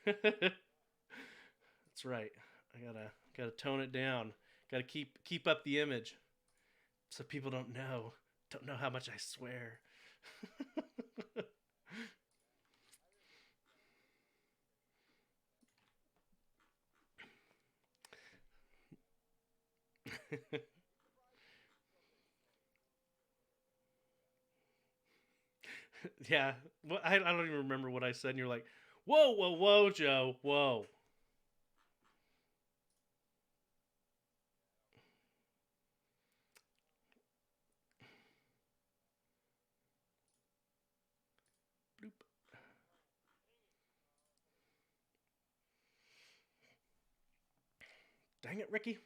That's right. I gotta tone it down. Gotta keep up the image so people don't know how much I swear. Yeah, I don't even remember what I said. And you're like, whoa, whoa, whoa, Joe, whoa. Bloop. Dang it, Ricky.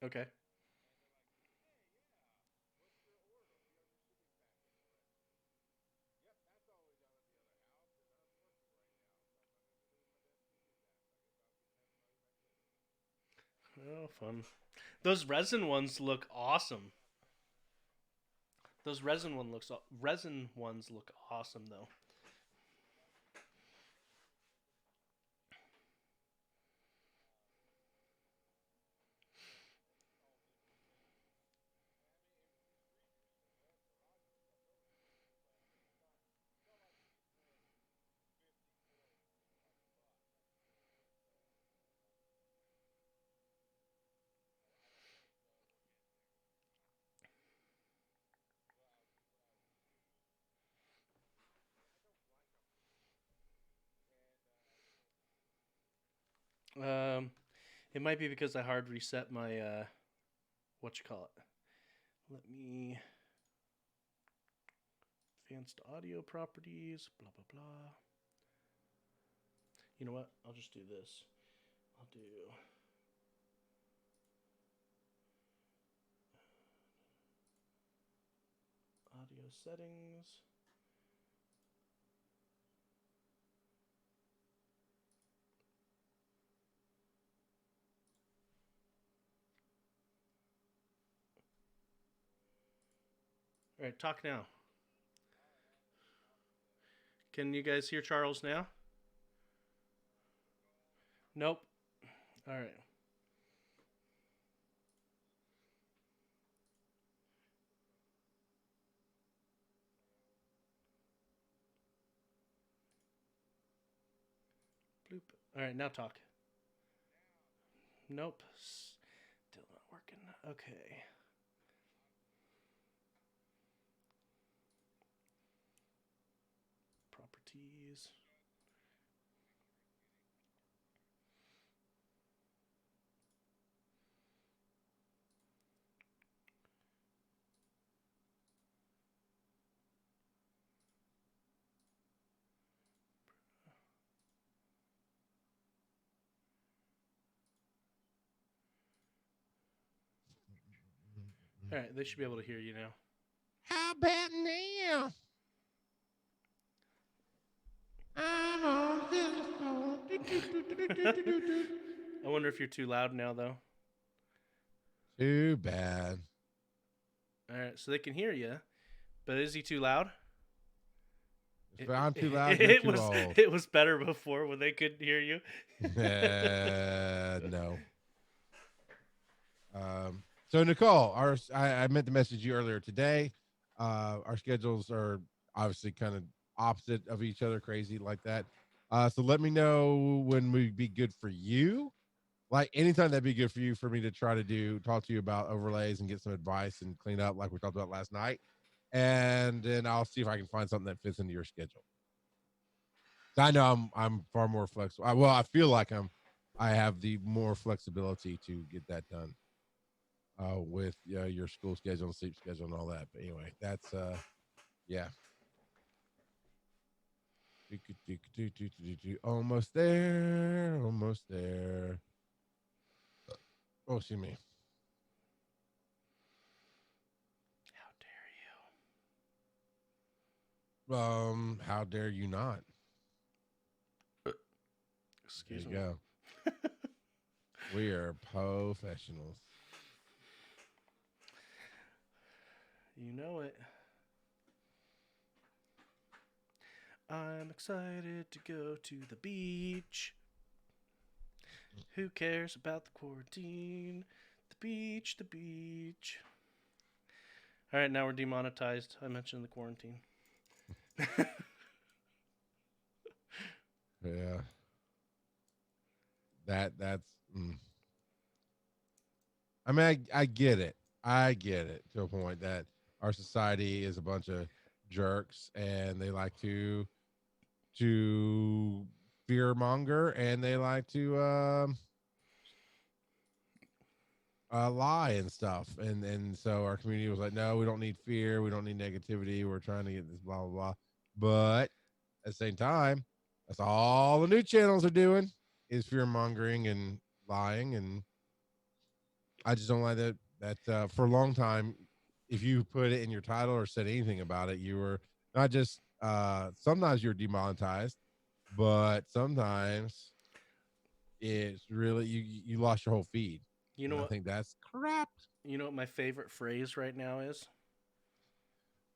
Okay. Oh, fun. Those resin ones look awesome though. Um, it might be because I hard reset my what you call it. Let me advanced audio properties. Blah blah blah. You know what? I'll just do this. I'll do audio settings. All right, talk now. Can you guys hear Charles now? Nope. All right. Bloop. All right, now talk. Nope. Still not working. Okay. Properties. All right, they should be able to hear you now. How about now? I'm on this phone. I wonder if you're too loud now, though. Too bad. All right, so they can hear you, but is he too loud? If I'm too loud, you're It too was old. it was better before when they couldn't hear you. No. So Nicole, I meant to message you earlier today. Our schedules are obviously kind of opposite of each other, crazy like that. So let me know when would be good for you. Like anytime that'd be good for you for me to try to talk to you about overlays and get some advice and clean up like we talked about last night. And then I'll see if I can find something that fits into your schedule. So I know I'm far more flexible. Well, I feel like I have the more flexibility to get that done with your school schedule and sleep schedule and all that. But anyway, that's yeah. Almost there, almost there. Oh, excuse me. How dare How dare you not? you? There Excuse you me. go. We are professionals. You know it. I'm excited to go to the beach. Who cares about the quarantine? The beach, the beach. All right, now we're demonetized. I mentioned the quarantine. Yeah. That's. I mean, I get it. I get it to a point that our society is a bunch of jerks and they like to fear monger and they like to lie and stuff. And so our community was like, no, we don't need fear, we don't need negativity. We're trying to get this blah blah blah. But at the same time, that's all the new channels are doing is fear mongering and lying. And I just don't like that. That for a long time, if you put it in your title or said anything about it, you were not just sometimes you're demonetized, but sometimes it's really you lost your whole feed. You know And I what? think that's crap. You know what my favorite phrase right now is?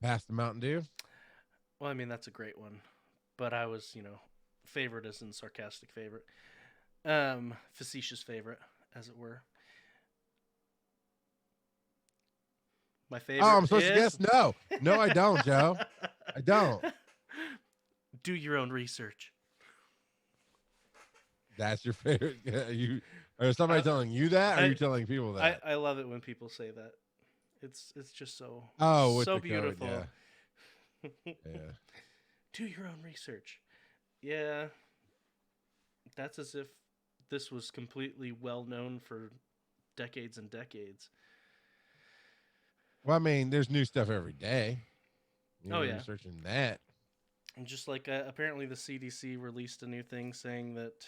Past the Mountain Dew. Well, I mean that's a great one, but I was, favorite as in sarcastic favorite, facetious favorite, as it were. My Oh, favorite I'm supposed to is. guess? No, no, I don't, Joe. I don't. Do your own research. That's your favorite. You or somebody I, telling you that? Or are I, you telling people that? I love it when people say that. It's just Oh, with so the code, beautiful. yeah. Do your own research. Yeah, that's as if this was completely well known for decades and decades. Well, I mean, there's new stuff every day. Oh You're yeah, researching that. and just like apparently the CDC released a new thing saying that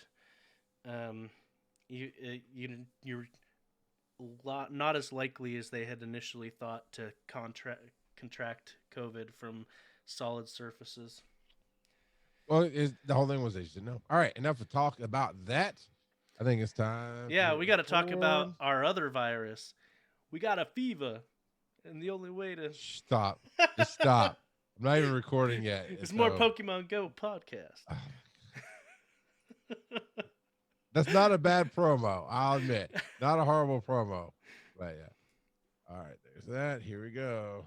um, you're not as likely as they had initially thought to contract COVID from solid surfaces. Well, the whole thing was they said no. All right, enough of talk about that. I think it's time to Yeah, hit we got to talk about record. our other virus. We got a fever, and the only way to Stop. Just stop. I'm not even recording yet. it's more So Pokemon Go podcast. that's not a bad promo. I'll admit, not a horrible promo. But yeah. All right, there's that. Here we go.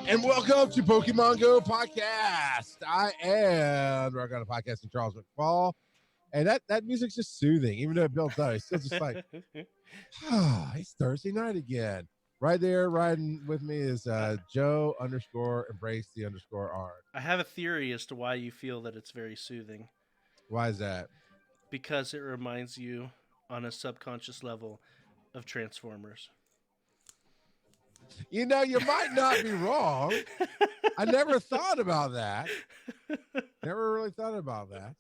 And welcome to Pokemon GO Podcast. I am Rock on a Podcast in Charles McFall. And that music's just soothing, even though it builds up. It's still just like, it's Thursday night again. Right there, riding with me is Joe underscore embrace the underscore art. I have a theory as to why you feel that it's very soothing. Why is that? Because it reminds you, on a subconscious level, of Transformers. You know, you might not be wrong. I never thought about that. Never really thought about that.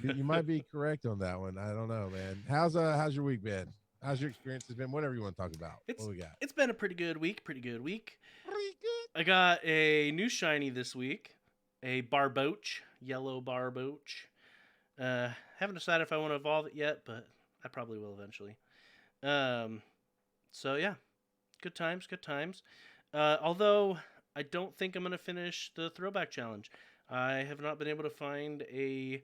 You might be correct on that one. I don't know, man. How's your week been? How's your experiences been? Whatever you want to talk about. What we got? It's been a pretty good week. Pretty good week. Pretty good. I got a new shiny this week, a Barboach, yellow Barboach. Haven't decided if I want to evolve it yet, but I probably will eventually. So yeah, good times, good times. Although I don't think I'm gonna finish the throwback challenge. I have not been able to find a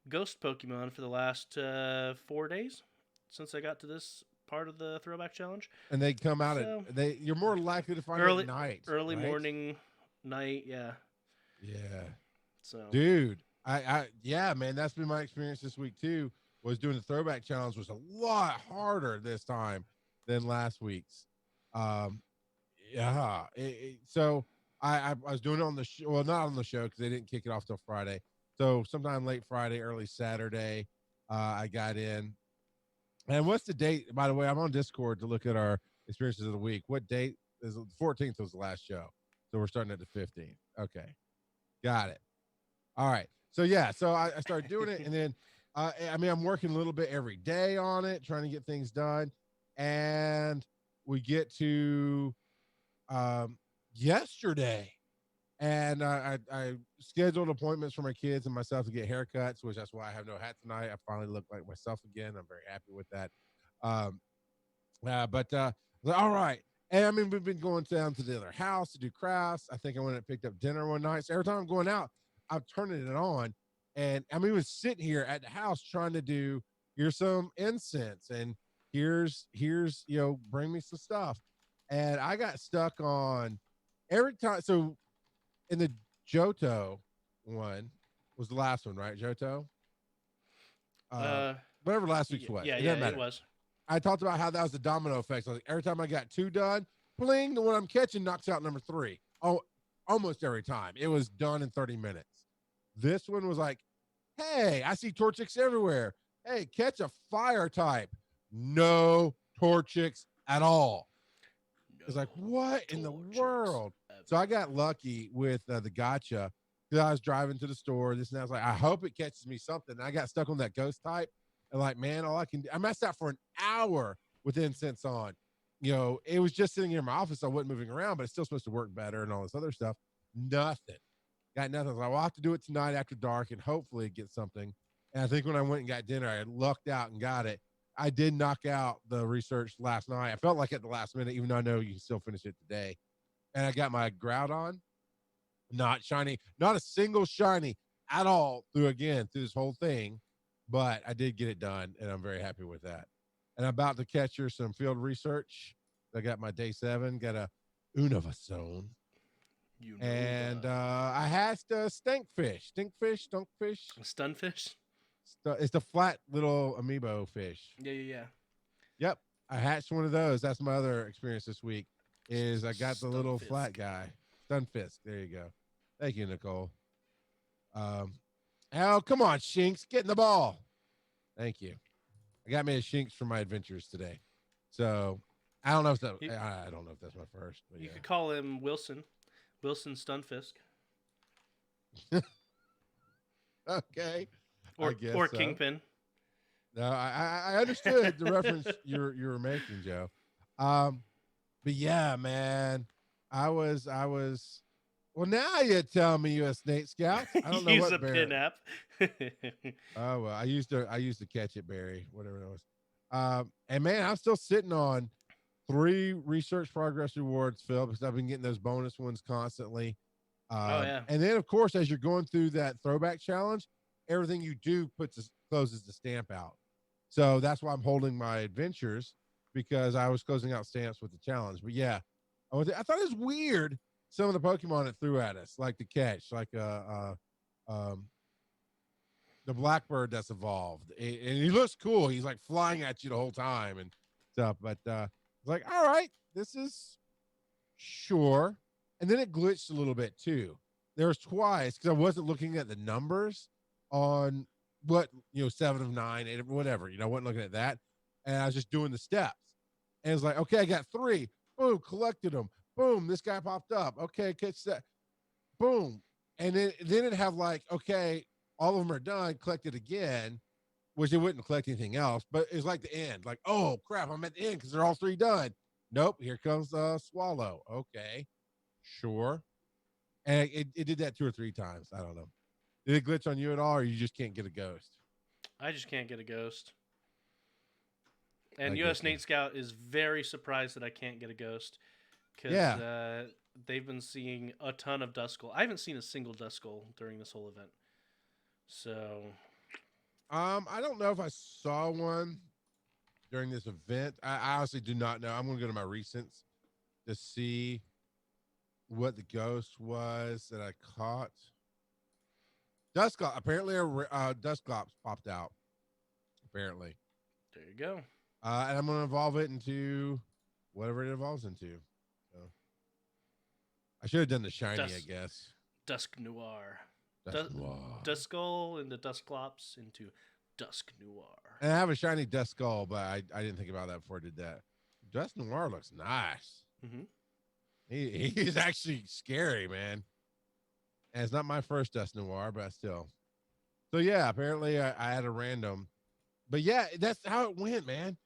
ghost Pokemon for the last 4 days since I got to this part of the throwback challenge. And they come out So, you're more likely to find early it at night. early right? morning, night, yeah. Yeah. So Dude, yeah, man, that's been my experience this week too. Was doing the throwback challenge was a lot harder this time than last week's. Um, yeah. So I was doing it on the show. Well, not on the show because they didn't kick it off till Friday. So sometime late Friday, early Saturday, I got in. And what's the date? By the way, I'm on Discord to look at our experiences of the week. What date is the 14th was the last show. So we're starting at the 15th. Okay. Got it. All right. So yeah, so I started doing it, and then I mean, I'm working a little bit every day on it, trying to get things done. And we get to um, yesterday, and I scheduled appointments for my kids and myself to get haircuts, which that's why I have no hat tonight. I finally look like myself again. I'm very happy with that. Um, all right. And I mean, we've been going down to the other house to do crafts. I think I went and picked up dinner one night. So every time I'm going out, I'm turning it on. And I mean, we sitting here at the house trying to do, here's some incense and bring me some stuff. And I got stuck on every time. So in the Johto one was the last one, right? Johto? Uh, Uh, Whatever last week's was. yeah, It yeah, doesn't it matter. was. I talked about how that was the domino effect. So like every time I got two done, bling, the one I'm catching knocks out number three. Oh, almost every time. It was done in 30 minutes. This one was like, hey, I see Torchics everywhere. Hey, catch a fire type. No Torchics at all. It's like, what in the world? So I got lucky with the gotcha because I was driving to the store. This and I was like, I hope it catches me something. And I got stuck on that ghost type. And like, man, all I can do, I messed out for an hour with incense on. It was just sitting here in my office. I wasn't moving around, but it's still supposed to work better and all this other stuff. Nothing. Got nothing. I was like, well, I'll have to do it tonight after dark and hopefully get something. And I think when I went and got dinner, I lucked out and got it. I did knock out the research last night. I felt like at the last minute, even though I know you can still finish it today. And I got my Groudon, not shiny, not a single shiny at all through this whole thing. But I did get it done, and I'm very happy with that. And I'm about to catch her some field research. I got my day 7, got a Univasone. And I hatched a stinkfish, stunkfish. Stunfish? It's the flat little amiibo fish. Yeah. Yep, I hatched one of those. That's my other experience this week. Is I got the little flat guy, Stunfisk. There you go. Thank you, Nicole. Oh, come on, Shinx, get in the ball. Thank you. I got me a Shinx for my adventures today. So I don't know if I don't know if that's my first. But you could call him Wilson Stunfisk. Okay. Or so. Kingpin. No, I understood the reference you were making, Joe. But yeah, man, I was. Well, now you tell me you're a snake scout. I don't know Use what a pin app. Oh well, I used to catch it, Barry, whatever it was. And man, I'm still sitting on 3 research progress rewards, Phil, because I've been getting those bonus ones constantly. Oh yeah. And then of course, as you're going through that throwback challenge, everything you do closes the stamp out. So that's why I'm holding my adventures, because I was closing out stamps with the challenge. But yeah, I thought it was weird some of the Pokemon it threw at us, like the catch, like the Blackbird that's evolved, and he looks cool. He's like flying at you the whole time and stuff. But it's like, all right, this is sure. And then it glitched a little bit too. There was twice because I wasn't looking at the numbers on 7 of 9, 8 of whatever. I wasn't looking at that, and I was just doing the steps. And it's like, okay, I got 3. Boom, collected them. Boom, this guy popped up. Okay, catch that. Boom. And then it'd have like, okay, all of them are done, collected again, which it wouldn't collect anything else, but it's like the end. Like, oh crap, I'm at the end because they're all 3 done. Nope, here comes Swallow. Okay, sure. And it did that 2 or 3 times. I don't know. Did it glitch on you at all, or you just can't get a ghost? I just can't get a ghost. And US Nate Scout is very surprised that I can't get a ghost. Because they've been seeing a ton of Duskull. I haven't seen a single Duskull during this whole event. So, I don't know if I saw one during this event. I honestly do not know. I'm going to go to my recents to see what the ghost was that I caught. Dusclops. Apparently, Dusclops popped out. Apparently. There you go. And I'm going to evolve it into whatever it evolves into. So I should have done the shiny, I guess. Dusk Noir. Noir. Duskull into Dusclops into Dusk Noir. And I have a shiny Duskull, but I didn't think about that before I did that. Dusk Noir looks nice. Mm-hmm. He's actually scary, man. And it's not my first Dusk Noir, but still. So yeah, apparently I had a random, but yeah, that's how it went, man.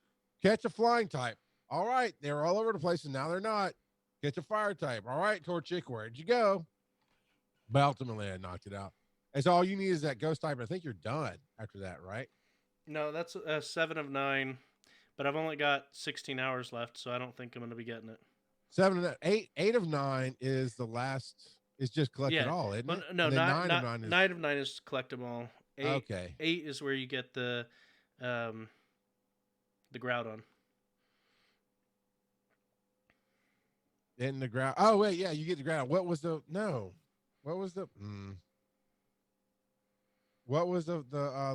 Catch a flying type. All right, they were all over the place, and now they're not. Catch a fire type. All right, Torchic, where'd you go? But ultimately, I knocked it out. And so all you need is that ghost type. I think you're done after that, right? No, that's 7 of 9, but I've only got 16 hours left, so I don't think I'm going to be getting it. 8 of 9 is the last. It's just collect it Yeah. all, isn't Well, it? no, And then not nine of not nine is 9 of 9 is collect them all. Eight okay. eight is where you get um the Groudon. In the ground. Oh wait, yeah, you get the ground. What was the no? What was the what was the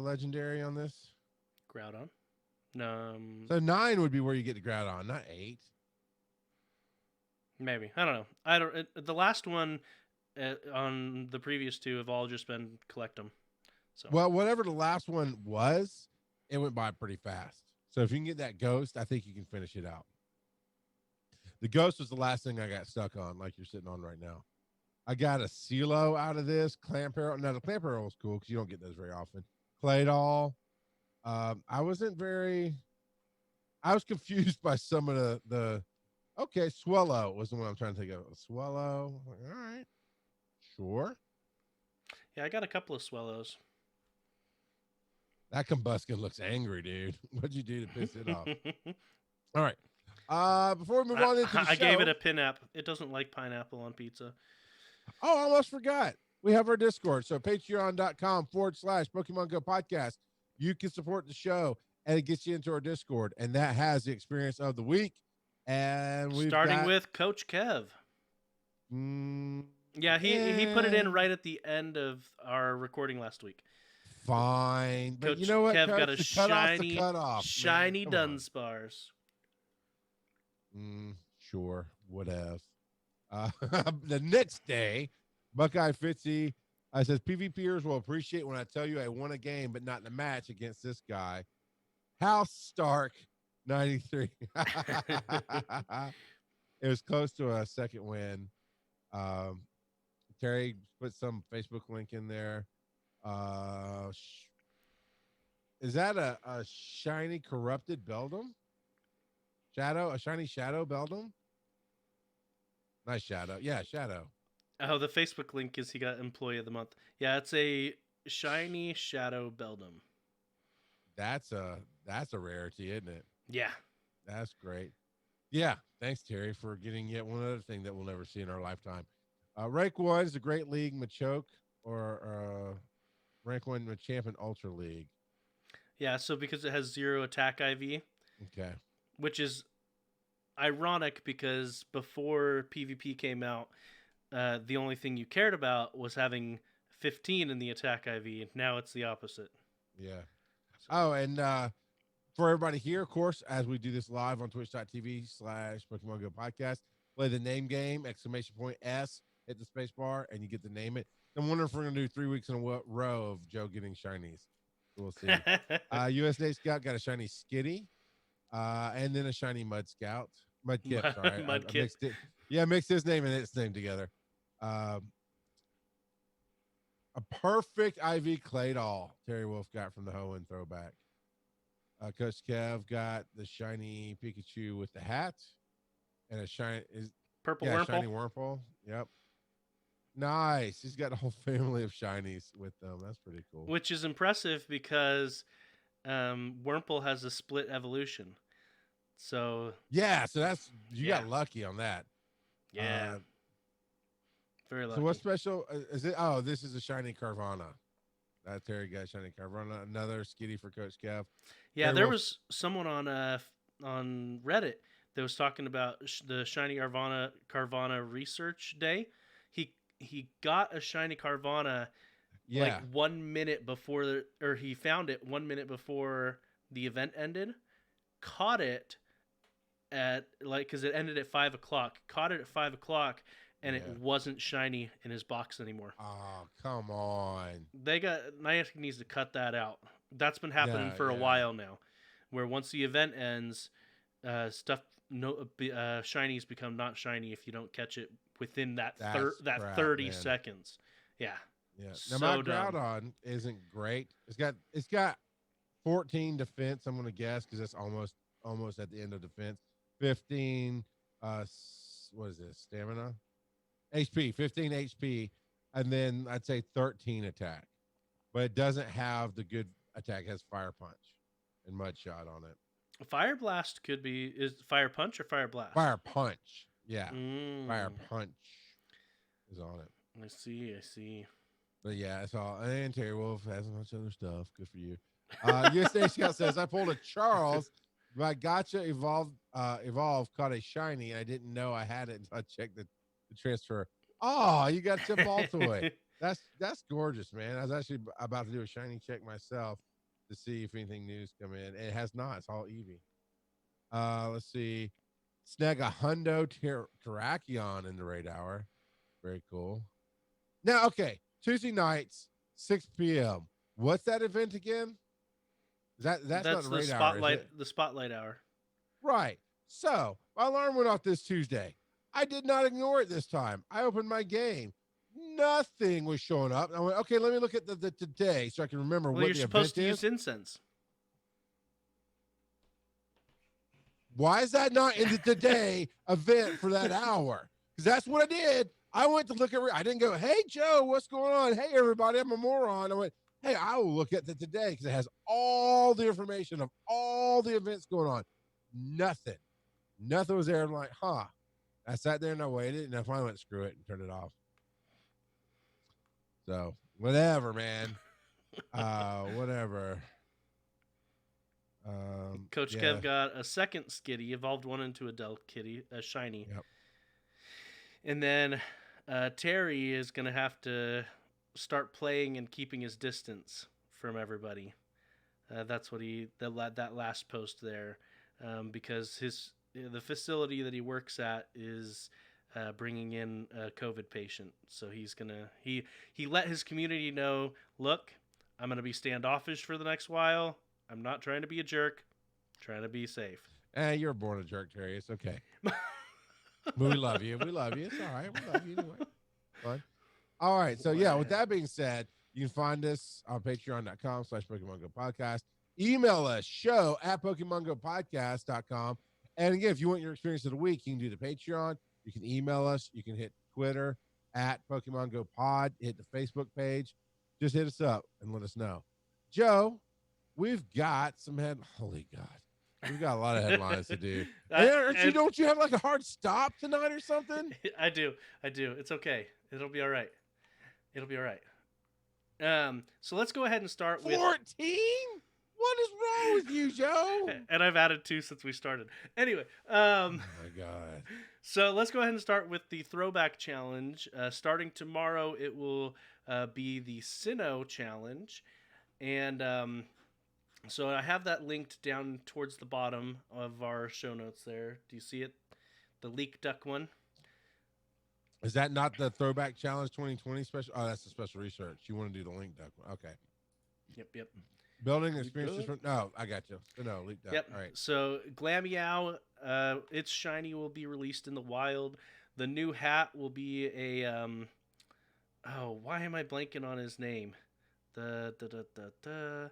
legendary on this? Groudon. So 9 would be where you get the ground on, not 8. Maybe I don't know. I don't. The last one on the previous two have all just been collect them. So Well, whatever the last one was, it went by pretty fast. So if you can get that ghost, I think you can finish it out. The ghost was the last thing I got stuck on, like you're sitting on right now. I got a CeeLo out of this. Clamp Arrow. Now, the Clamp Arrow was cool because you don't get those very often. Claydol. I wasn't very. I was confused by some of the. Okay, Swellow was the one I'm trying to think of. Swellow. All right. Sure. yeah, I got a couple of Swellows. That Combuskin looks angry, dude. What'd you do to piss it off? All right. Before we move on into the show, I gave it a pineapple. It doesn't like pineapple on pizza. oh, I almost forgot. We have our Discord. So patreon.com/Pokemon Go Podcast. You can support the show and it gets you into our Discord. And that has the experience of the week. And we've Starting got with Coach Kev. Yeah, he put it in right at the end of our recording last week. Fine. But Coach you know what, Kev Coach? got a The cutoff's the shiny, cutoff. shiny Man. Come on. Dunsparce. Sure. Whatever. The next day, Buckeye Fitzy says PvPers will appreciate when I tell you I won a game, but not in a match against this guy. House Stark 93. It was close to a second win. Terry put some Facebook link in there. Is that a shiny corrupted Beldum? A shiny Shadow Beldum? Nice Shadow. Yeah, Shadow. Oh, the Facebook link is he got Employee of the Month. Yeah, it's a shiny Shadow Beldum. That's a rarity, isn't it? Yeah. That's great. Yeah, thanks, Terry, for getting yet one other thing that we'll never see in our lifetime. Rank 1 is a Great League Machoke or Rank 1 Machamp Ultra League. Yeah, so because it has 0 attack IV. Okay. Which is ironic because before PvP came out, the only thing you cared about was having 15 in the attack IV. Now it's the opposite. Yeah. Oh, and for everybody here, of course, as we do this live on twitch.tv/Pokemon Go Podcast, play the name game, !S, hit the space bar, and you get to name it. I'm wondering if we're going to do 3 weeks in a row of Joe getting shinies. We'll see. USA Scout got a shiny Skitty, and then a shiny Mud Scout. Mudkip, sorry. I mixed it. Yeah, I mixed his name and its name together. A perfect IV Claydol Terry Wolf got from the Hoenn throwback. Coach Kev got the shiny Pikachu with the hat and a shiny purple Wurmple. Shiny Wurmple. Yep. Nice. He's got a whole family of shinies with them. That's pretty cool. Which is impressive because Wurmple has a split evolution. So yeah, so that's you got lucky on that. Yeah. Very lucky. So what special is it? Oh, this is a shiny Carvana. Terry got shiny Carvana. Another Skitty for Coach Kev. Yeah, there was someone on Reddit that was talking about the shiny Carvana research day. He got a shiny Carvana like 1 minute before, or he found it 1 minute before the event ended. Caught it at because it ended at 5 o'clock. Caught it at 5 o'clock. And it wasn't shiny in his box anymore. Oh, come on. Niantic needs to cut that out. That's been happening for a while now, where once the event ends, shinies become not shiny if you don't catch it within that 30 seconds. Yeah. Yeah. Now my So dumb. Groudon isn't great. It's got 14 defense. I'm gonna guess because that's almost at the end of defense. 15. What is this? Stamina. HP. 15 HP, and then I'd say 13 attack. But it doesn't have the good attack. It has Fire Punch and Mud Shot on it. Fire Blast could be is Fire Punch or Fire Blast? Fire Punch. Yeah. Fire Mm, Punch is on it. I see. I see. But yeah, it's all. And Terry Wolf has a bunch of other stuff. Good for you. USA Scout says I pulled a Charles. My Gotcha evolved caught a shiny. I didn't know I had it until I checked the transfer. Oh, you got Chip Altoy. That's gorgeous, man. I was actually about to do a shiny check myself to see if anything new's come in. It has not. It's all Eevee. Let's see. Snag a Hundo Terrakion in the raid hour. Very cool. Now, okay, Tuesday nights, 6 p.m. What's that event again? That's not the raid spotlight. hour, is it? The spotlight hour. Right. So my alarm went off this Tuesday. I did not ignore it this time. I opened my game. Nothing was showing up. I went, okay, let me look at the today so I can remember Well, what you're the supposed to event use is. incense. Why is that not in the today event for that hour? Because that's what I did. I went to look at. I didn't go, hey Joe, what's going on? Hey everybody, I'm a moron. I went, hey, I will look at the today because it has all the information of all the events going on. Nothing was there. I'm like, huh. I sat there and I waited, and I finally went, screw it, and turned it off. So whatever, man. Whatever. Coach yeah. Kev got a second Skitty, evolved one into a Del Kitty, a shiny. Yep. And then Terry is going to have to start playing and keeping his distance from everybody. That's what that last post there, because the facility that he works at is bringing in a COVID patient. So he let his community know, look, I'm going to be standoffish for the next while. I'm not trying to be a jerk. I'm trying to be safe. You're born a jerk, Terry. It's okay. We love you. We love you. It's all right. We love you anyway. Fun. All right. So, yeah, with that being said, you can find us on patreon.com/Pokemon Go Podcast. Email us, show@PokemonGoPodcast.com. And again, if you want your experience of the week, you can do the Patreon. You can email us. You can hit Twitter @Pokemon Go Pod. Hit the Facebook page. Just hit us up and let us know. Joe, we've got some holy God. We've got a lot of headlines to do. Don't you have like a hard stop tonight or something? I do. It's okay. It'll be all right. So let's go ahead and start 14? with 14? What is wrong with you, Joe? And I've added 2 since we started. Anyway, oh my God. So let's go ahead and start with the Throwback Challenge. Starting tomorrow, it will be the Sinnoh Challenge. And so I have that linked down towards the bottom of our show notes there. Do you see it? The Leak Duck one. Is that not the Throwback Challenge 2020 special? Oh, that's the special research. You want to do the Link Duck one. Okay. Yep. Building experiences from... No, I got you. No, Leak Duck. Yep. All right. So Glameow, its shiny will be released in the wild. The new hat will be a... why am I blanking on his name? Lucario.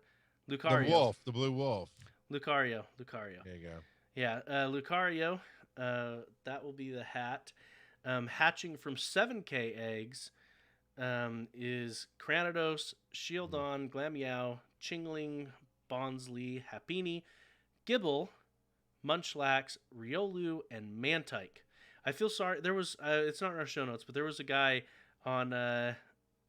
The wolf. The blue wolf. Lucario. There you go. Yeah, Lucario. That will be the hat. Hatching from 7K eggs is Cranidos, Shieldon, Glameow, Chingling, Bonsly, Happiny, Gibble, Munchlax, Riolu, and Mantike. I feel sorry. There was it's not in our show notes, but there was a guy on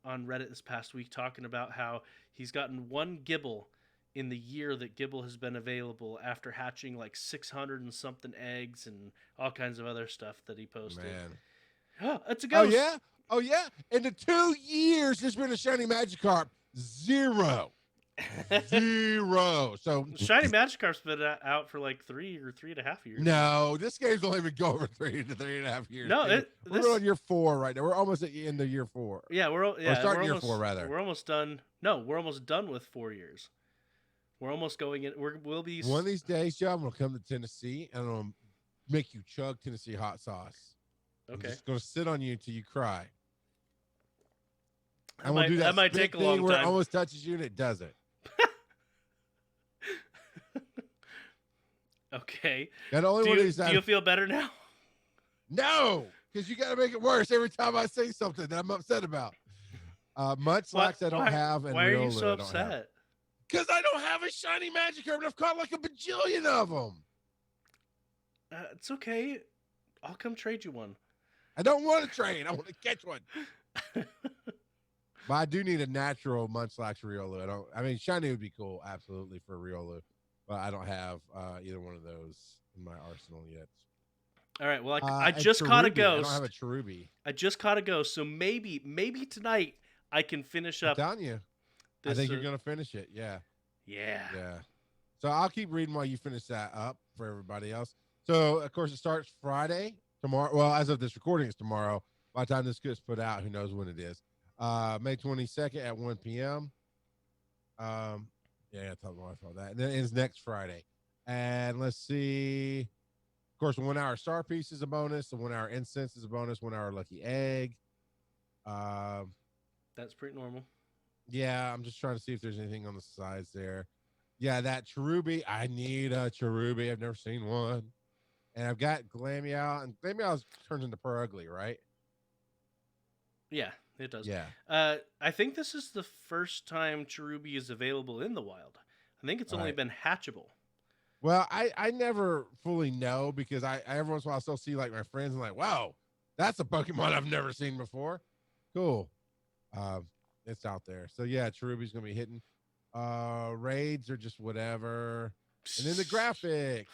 Reddit this past week talking about how he's gotten one Gibble in the year that Gibble has been available after hatching like 600 and something eggs and all kinds of other stuff that he posted. Man. Oh, it's a ghost. Oh, yeah? In the 2 years there's been a shiny Magikarp, 0. 0. So Shiny Magikarp's been out for like 3 or 3.5 years. No, this game's only been going over 3 to 3.5 years. No, we're on year 4 right now. We're almost at the end of year 4. Yeah, we're starting year 4 rather. We're almost done. No, we're almost done with 4 years. We're almost going in. We'll be one of these days, Joe. I'm gonna come to Tennessee and I'm gonna make you chug Tennessee hot sauce. Okay. I'm just gonna sit on you until you cry. And we'll do that might spin take a thing long where it time. almost touches you and it doesn't. Okay. And the only one who's Do you feel better now? No, because you got to make it worse every time I say something that I'm upset about. Munchlax I don't have, and why are you Riolu so I don't have. upset? Because I don't have a shiny Magikarp, and I've caught like a bajillion of them. It's okay. I'll come trade you one. I don't want to trade. I want to catch one. But I do need a natural Munchlax Riolu. I mean, shiny would be cool, absolutely, for Riolu. But I don't have either one of those in my arsenal yet. All right. Well, I just caught a ghost. I don't have a Cherubi. I just caught a ghost, so maybe tonight I can finish up. I'm telling you. I think you're going to finish it. Yeah. Yeah. So I'll keep reading while you finish that up for everybody else. So, of course, it starts Friday, tomorrow. Well, as of this recording, it's tomorrow. By the time this gets put out, who knows when it is. May 22nd at 1 p.m. Yeah, I told my wife all that. And then it's next Friday. And let's see. Of course, 1 hour Star Piece is a bonus. The 1 hour Incense is a bonus. 1 hour Lucky Egg. That's pretty normal. Yeah, I'm just trying to see if there's anything on the sides there. Yeah, that Cherubi. I need a Cherubi. I've never seen one. And I've got Glameow. And Glameow turns into Purugly, right? Yeah, it does. Yeah. I think this is the first time Cherubi is available in the wild. I think it's only been hatchable. Well, I never fully know because I every once in a while I still see like my friends and like, wow, that's a Pokemon I've never seen before. Cool. It's out there. So yeah, Cherubi's gonna be hitting. Raids are just whatever. And then the graphics.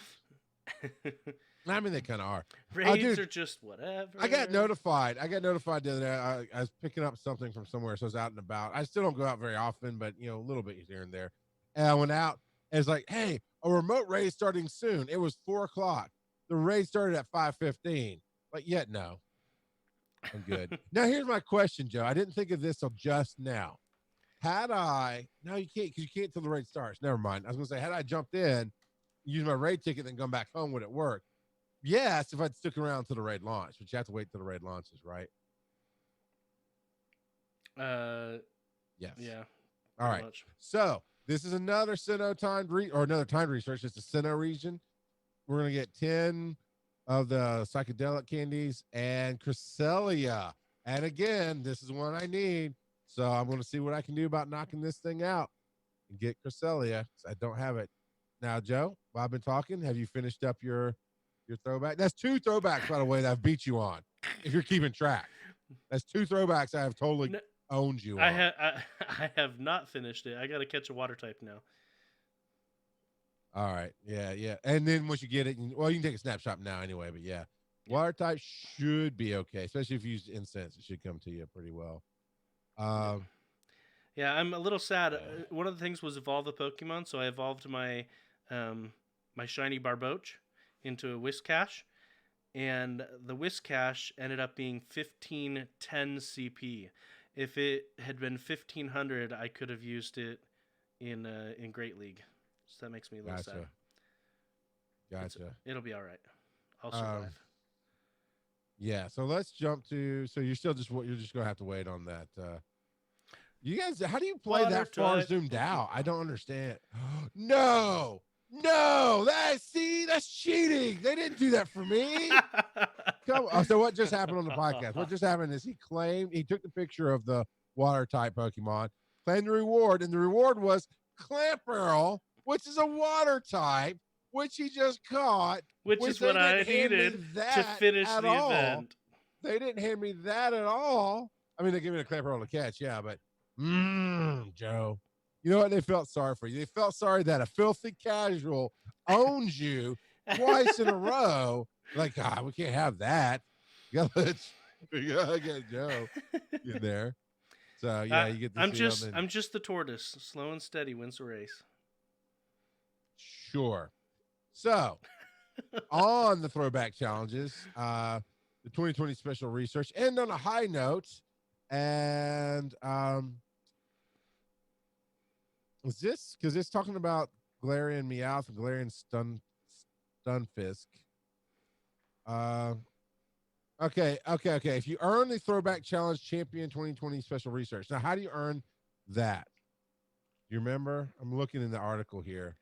I mean, they kind of are. Raids are just whatever. I got notified the other day. I was picking up something from somewhere, so I was out and about. I still don't go out very often, but a little bit here and there. And I went out and it's like, hey, a remote raid starting soon. It was 4:00. The raid started at 5:15. Like, yet no. I'm good. Now here's my question, Joe. I didn't think of this till just now. No, you can't, because you can't till the raid starts. Never mind. I was gonna say, had I jumped in, used my raid ticket, then come back home, would it work? Yes, if I'd stuck around to the raid launch, but you have to wait till the raid launches, right? Yes. Yeah. All right. Much. So this is another Sinnoh timed another timed research. It's a Sinnoh region. We're gonna get 10 of the psychedelic candies and Cresselia. And again, this is one I need. So I'm gonna see what I can do about knocking this thing out and get Cresselia. I don't have it. Now, Joe, while I've been talking, have you finished up your throwback? That's 2 throwbacks, by the way, that I've beat you on. If you're keeping track, that's 2 throwbacks I have totally owned you on. I have not finished it. I got to catch a water type now. All right, yeah. And then once you get it, you can take a snapshot now anyway. But yeah, water type should be okay, especially if you use incense. It should come to you pretty well. Yeah, I'm a little sad. One of the things was evolve the Pokemon, so I evolved my my shiny Barboach into a Whiscash, and the Whiscash ended up being 1510 CP. If it had been 1500, I could have used it in Great League. So that makes me a little sad. Gotcha. It'll be all right. I'll survive. Yeah. So let's jump to. So you're just gonna have to wait on that. You guys, how do you play Water that far type. zoomed out? I don't understand. No, that's cheating. They didn't do that for me. Come on. So what just happened on the podcast? What just happened is he took the picture of the water type Pokemon, claimed the reward, and the reward was Clamperl, which is a water type, which he just caught. Which is what I needed to finish the event. They didn't hand me that at all. I mean, they gave me a Clamperl to catch, yeah, but Joe, you know what? They felt sorry for you. They felt sorry that a filthy casual owns you twice in a row. Like, God, we can't have that. You gotta get Joe in there. So yeah, you get. I'm just the tortoise. Slow and steady wins the race. Sure. So on the throwback challenges, the 2020 special research, and on a high note, and is this because it's talking about Galarian Meowth and Galarian Stunfisk? Okay. If you earn the Throwback Challenge Champion 2020 Special Research, now how do you earn that? Do you remember? I'm looking in the article here.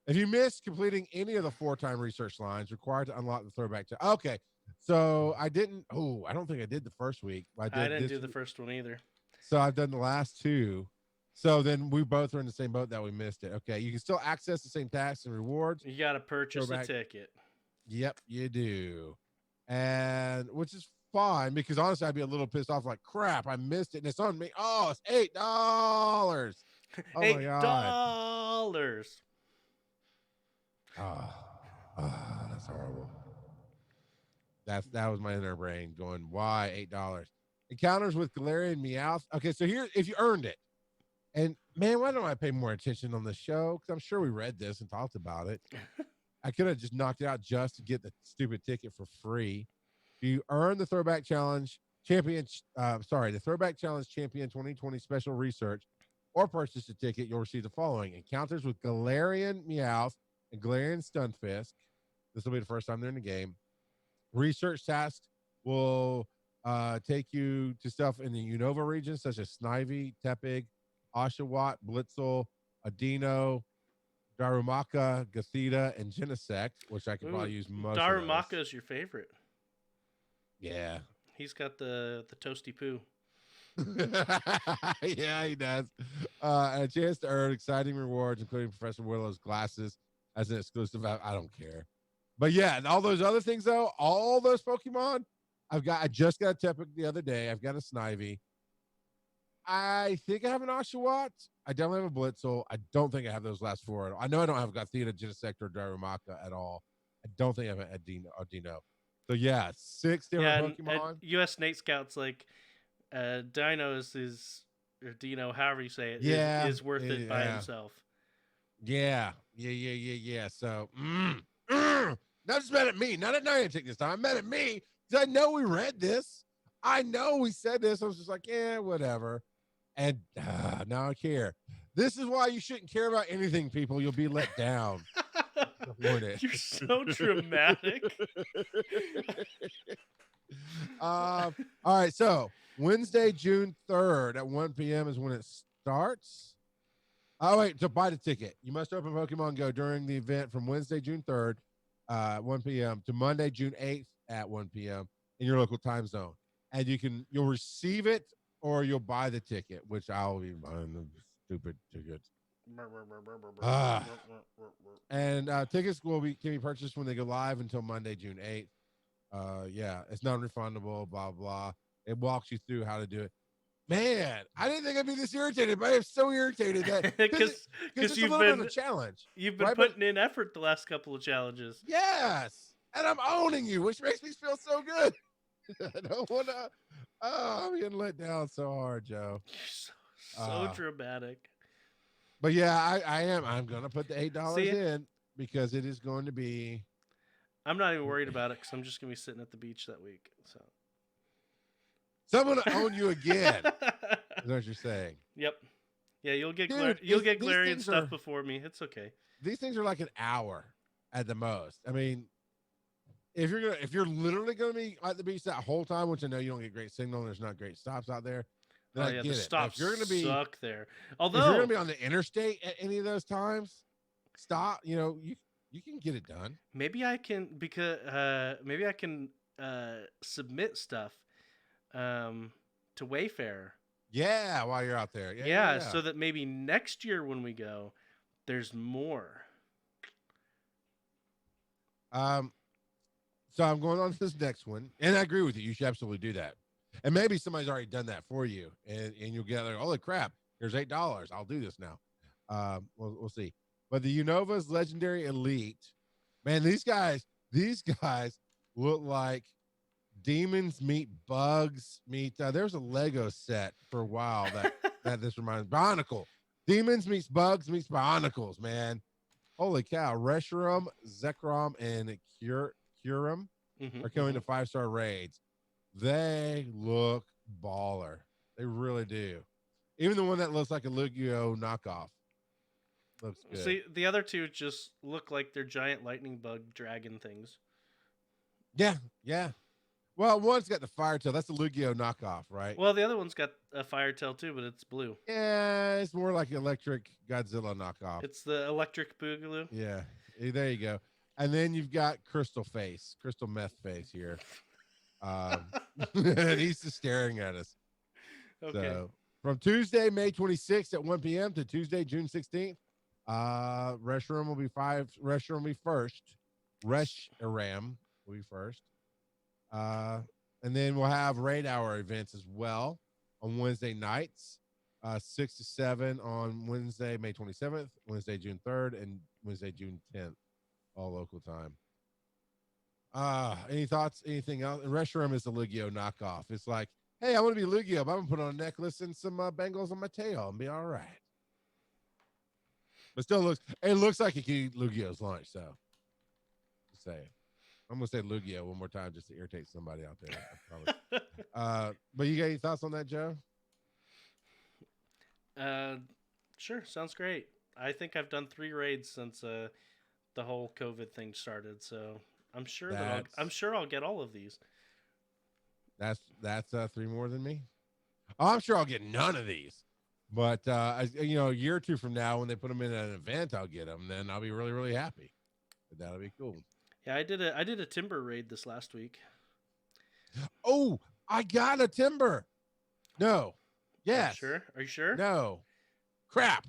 If you miss completing any of the 4-time research lines required to unlock the Throwback Challenge. Okay, so I didn't. Oh, I don't think I did the first week. I I did didn't this. do the first one either. So I've done the last two. So then we both are in the same boat that we missed it. Okay, you can still access the same tasks and rewards. You got to purchase a Throwback. ticket. Yep, you do. And which is fine because honestly, I'd be a little pissed off like crap, I missed it and it's on me. Oh, it's $8. Oh my God. $8. Oh, that's horrible. That was my inner brain going, why $8? Encounters with Galarian Meowth. Okay, so here if you earned it. And man, why don't I pay more attention on the show? Because I'm sure we read this and talked about it. I could have just knocked it out just to get the stupid ticket for free. You earn the Throwback Challenge Champion. The Throwback Challenge Champion 2020 Special Research, or purchase a ticket. You'll receive the following: encounters with Galarian Meowth and Galarian Stunfisk. This will be the first time they're in the game. Research tasks will take you to stuff in the Unova region, such as Snivy, Tepig, Oshawott, Blitzel, Adino, Darumaka, Gothita, and Genesect, which I could probably use most Darumaka of those. is your favorite. Yeah. He's got the toasty poo. Yeah, he does. And a chance to earn exciting rewards, including Professor Willow's glasses as an exclusive. I don't care. But yeah, and all those other things though, all those Pokemon, I just got a Tepig the other day. I've got a Snivy. I think I have an Oshawott. I definitely have a Blitzel. I don't think I have those last four at all. I know I don't have Gothita, Genesect, or Darumaka at all. I don't think I have an Adino. So yeah, 6 different Pokemon. US Nate Scouts like Dinos is or Dino, however you say it, Yeah, is worth it by himself. Yeah. So, not just mad at me, not at Niantic this time. I'm mad at me because I know we read this. I know we said this. I was just like, yeah, whatever. And now I care. This is why you shouldn't care about anything, people. You'll be let down. You're so dramatic. All right. So Wednesday, June 3rd at 1 p.m. is when it starts. Oh, wait. To buy the ticket, you must open Pokemon Go during the event from Wednesday, June 3rd, 1 p.m. to Monday, June 8th at 1 p.m. in your local time zone. And you'll receive it or you'll buy the ticket, which I'll be buying the stupid ticket. And tickets can be purchased when they go live until Monday, June 8th. Yeah, it's non-refundable, blah, blah. It walks you through how to do it. Man, I didn't think I'd be this irritated, but I'm so irritated that because it's a little bit of a challenge. You've been putting in effort the last couple of challenges. Yes, and I'm owning you, which makes me feel so good. I don't want to. Oh, I'm getting let down so hard, Joe. So dramatic. But yeah, I am. I'm gonna put the $8 in because it is going to be. I'm not even worried about it because I'm just gonna be sitting at the beach that week. So I'm gonna own you again. Is what you're saying? Yep. Yeah, you'll get Galarian stuff before me. It's okay. These things are like an hour at the most. I mean, if you're literally gonna be at the beach that whole time, which I know you don't get great signal, and there's not great stops out there. Then I get the stops you're gonna be suck there. Although if you're gonna be on the interstate at any of those times, stop. You can get it done. Maybe I can submit stuff to Wayfair. Yeah, while you're out there. Yeah, so that maybe next year when we go, there's more. So I'm going on to this next one, and I agree with you. You should absolutely do that. And maybe somebody's already done that for you, and you'll get like, holy crap, here's $8. I'll do this now. We'll see. But the Unova's Legendary Elite, man, these guys look like demons meet bugs meet. There's a Lego set for a while that this reminds Bionicle. Demons meets bugs meets Bionicles, man. Holy cow! Reshiram, Zekrom, and Kyurem are coming to 5-star raids. They look baller. They really do. Even the one that looks like a Lugia knockoff looks good. See, the other two just look like they're giant lightning bug dragon things. Yeah. Well, one's got the fire tail. That's the Lugia knockoff, right? Well, the other one's got a fire tail too, but it's blue. Yeah, it's more like electric Godzilla knockoff. It's the electric boogaloo. Yeah, there you go. And then you've got Crystal Meth Face here. And he's just staring at us. Okay. So from Tuesday, May 26th at 1 p.m. to Tuesday, June 16th, Reshiram will be Reshiram will be first. Reshiram will be first. And then we'll have raid hour events as well on Wednesday nights, 6 to 7 on Wednesday, May 27th, Wednesday, June 3rd, and Wednesday, June 10th, all local time. Any thoughts? Anything else? And Reshiram is the Lugia knockoff. It's like, hey, I want to be Lugia, but I'm gonna put on a necklace and some bangles on my tail and be all right. But still looks like it can eat Lugia's lunch. So, just saying. I'm gonna say Lugia one more time just to irritate somebody out there. But you got any thoughts on that, Joe? Sure, sounds great. I think I've done 3 raids since the whole COVID thing started, so I'm sure I'll get all of these. That's 3 more than me. Oh, I'm sure I'll get none of these. But a year or 2 from now, when they put them in an event, I'll get them. Then I'll be really, really happy. But that'll be cool. Yeah, I did a timber raid this last week. Oh, I got a timber. No. Yes. Are you sure? No. Crap.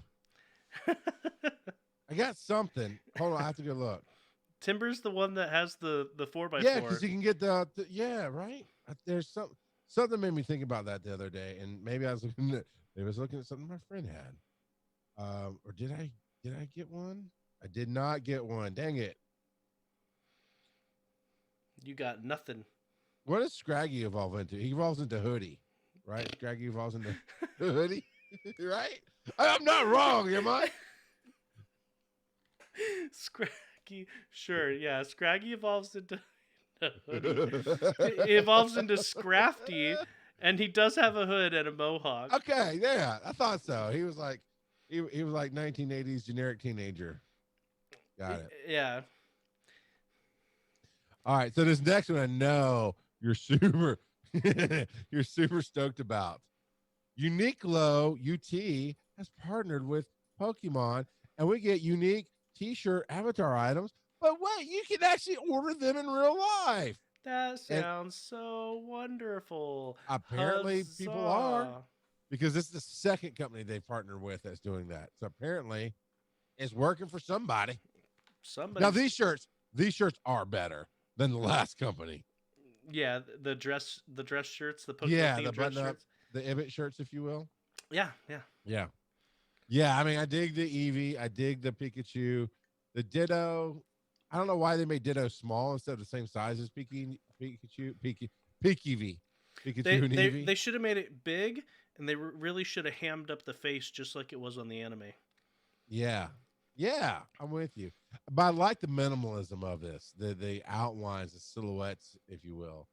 I got something. Hold on, I have to go look. Timber's the one that has the 4x4. Yeah, because you can get the right. There's something made me think about that the other day, and maybe I was looking at something my friend had. Or did I get one? I did not get one. Dang it. You got nothing. What does Scraggy evolve into? He evolves into Hoodie, right? Scraggy evolves into Hoodie, right? I'm not wrong, am I? Scraggy, sure, yeah. Scraggy evolves into Hoodie. He evolves into Scrafty, and he does have a hood and a mohawk. Okay, yeah, I thought so. He was like 1980s generic teenager. Got it. Yeah. All right, so this next one I know you're super you're super stoked about. Uniqlo UT has partnered with Pokemon, and we get unique T-shirt avatar items. But wait, you can actually order them in real life. That sounds so wonderful. Apparently, Huzzah. people are, because this is the second company they've partnered with that's doing that. So apparently, it's working for somebody. Now these shirts are better than the last company. Yeah, the dress shirts, the Pokemon themed dress shirts. The Ibit shirts, if you will. Yeah. I mean, I dig the Eevee. I dig the Pikachu. The Ditto. I don't know why they made Ditto small instead of the same size as Pikachu and Eevee. They should have made it big, and they really should have hammed up the face just like it was on the anime. Yeah, I'm with you. But I like the minimalism of this, the outlines, the silhouettes, if you will,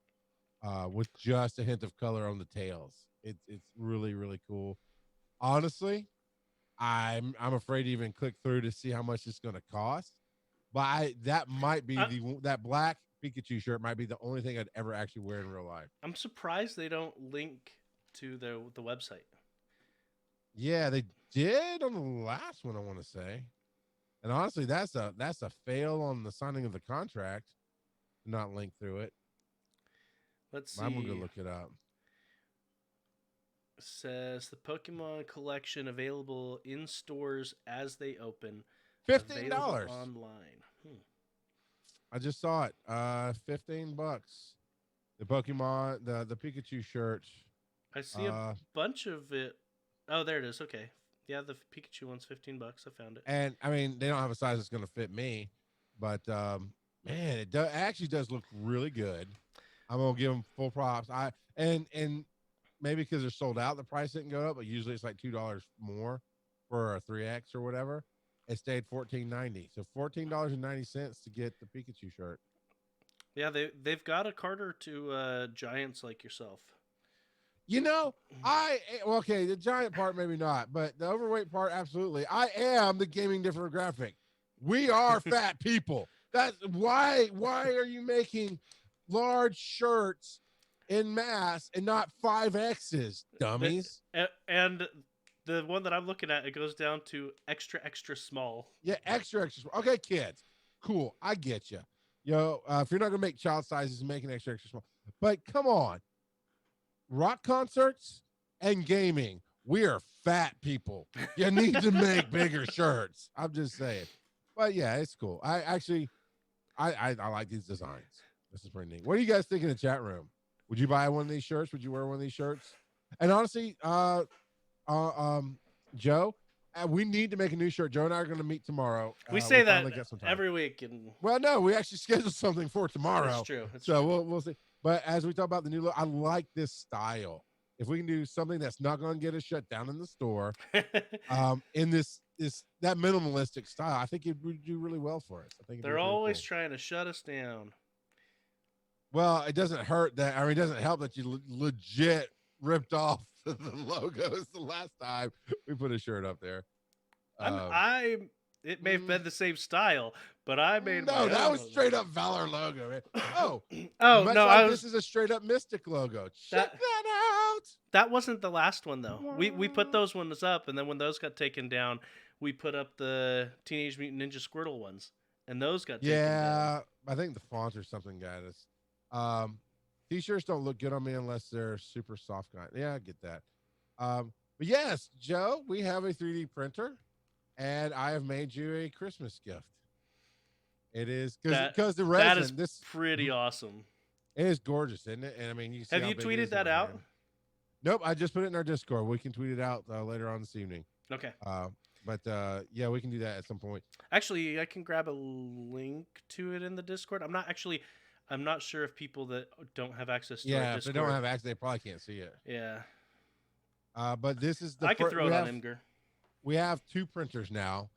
with just a hint of color on the tails. It's really, really cool. Honestly, I'm afraid to even click through to see how much it's going to cost. But that might be that black Pikachu shirt might be the only thing I'd ever actually wear in real life. I'm surprised they don't link to the website. Yeah, they did on the last one, I want to say. And honestly, that's a fail on the signing of the contract. Not link through it. Let's see. I'm gonna go look it up. It says the Pokemon collection available in stores as they open. $15 online. I just saw it. $15. The Pokemon, the Pikachu shirt. I see a bunch of it. Oh, there it is. Okay. Yeah, the Pikachu one's $15. I found it. And I mean, they don't have a size that's going to fit me, but man, it actually does look really good. I'm gonna give them full props. And maybe because they're sold out, the price didn't go up, but usually it's like $2 more for a 3X or whatever. It stayed $14.90, so $14.90 to get the Pikachu shirt. Yeah, they've got a card or two giants like yourself. You know, okay, the giant part maybe not, but the overweight part absolutely. I am the gaming demographic. We are fat people. That's why are you making large shirts in mass and not 5X's, dummies. And the one that I'm looking at, it goes down to extra extra small. Yeah, extra small. Okay, kids, cool. I get you. If you're not gonna make child sizes, make an extra small. But come on, rock concerts and gaming. We are fat people. You need to make bigger shirts. I'm just saying. But yeah, it's cool. I like these designs. This is pretty neat. What do you guys think in the chat room? Would you buy one of these shirts? Would you wear one of these shirts? And honestly, Joe, we need to make a new shirt. Joe and I are going to meet tomorrow. We say that get some time. every week, and well, no, we actually scheduled something for tomorrow. That's true. We'll see. But as we talk about the new look, I like this style. If we can do something that's not going to get us shut down in the store, in that minimalistic style, I think it would do really well for us. I think they're always trying to shut us down. Well, it doesn't hurt that. I mean, it doesn't help that you legit ripped off the logos the last time we put a shirt up there. It may have been the same style, but I made no. That was straight up Valor logo. Man. Oh, no! This is a straight up Mystic logo. Check that out. That wasn't the last one though. We put those ones up, and then when those got taken down, we put up the Teenage Mutant Ninja Squirtle ones, and those got taken down. Yeah, I think the fonts or something got us. T-shirts don't look good on me unless they're super soft kind. Yeah, I get that. But yes, Joe, we have a 3D printer, and I have made you a Christmas gift. It is because the resin. That is pretty awesome. It is gorgeous, isn't it? And I mean, you see have you tweeted that out? Nope, I just put it in our Discord. We can tweet it out later on this evening. Okay. But yeah, we can do that at some point. Actually, I can grab a link to it in the Discord. I'm not sure if people that don't have access to our Discord. Yeah, if they don't have access, they probably can't see it. Yeah. But this is I can throw it on Imgur. We have 2 printers now.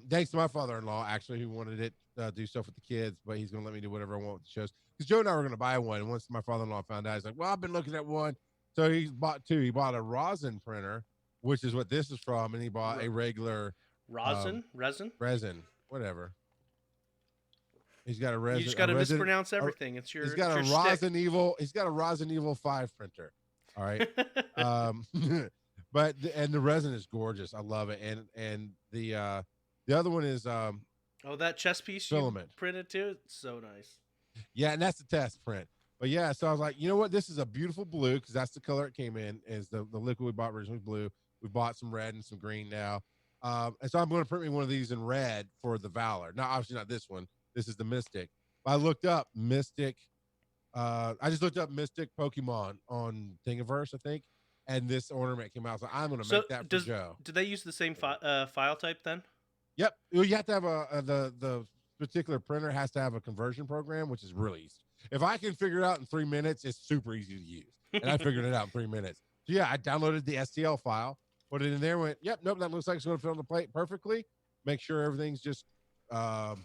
Thanks to my father-in-law, actually, who wanted it to do stuff with the kids, but he's going to let me do whatever I want with the shows. Because Joe and I were going to buy one, and once my father-in-law found out, he's like, well, I've been looking at one. So he bought 2. He bought a rosin printer, which is what this is from, and he bought a regular... Resin, whatever. He's got a resin. You just got to mispronounce everything. He's got a Rosin Evil. He's got a Rosin Evil 5 printer. All right. But the resin is gorgeous. I love it. And the other one is that chess piece filament you printed too. It's so nice. Yeah, and that's the test print. But yeah, so I was like, you know what? This is a beautiful blue because that's the color it came in. Is the liquid we bought originally blue. We bought some red and some green now. And so I'm going to print me one of these in red for the Valor. Now, obviously not this one. This is the Mystic. But I looked up Mystic. I just looked up Mystic Pokemon on Thingiverse, I think. And this ornament came out. So I'm going to make that for Joe. Do they use the same file type then? Yep. You have to have the particular printer has to have a conversion program, which is really easy. If I can figure it out in 3 minutes, it's super easy to use. And I figured it out in 3 minutes. So yeah, I downloaded the STL file, put it in there, went, yep, nope, that looks like it's going to fit on the plate perfectly. Make sure everything's just not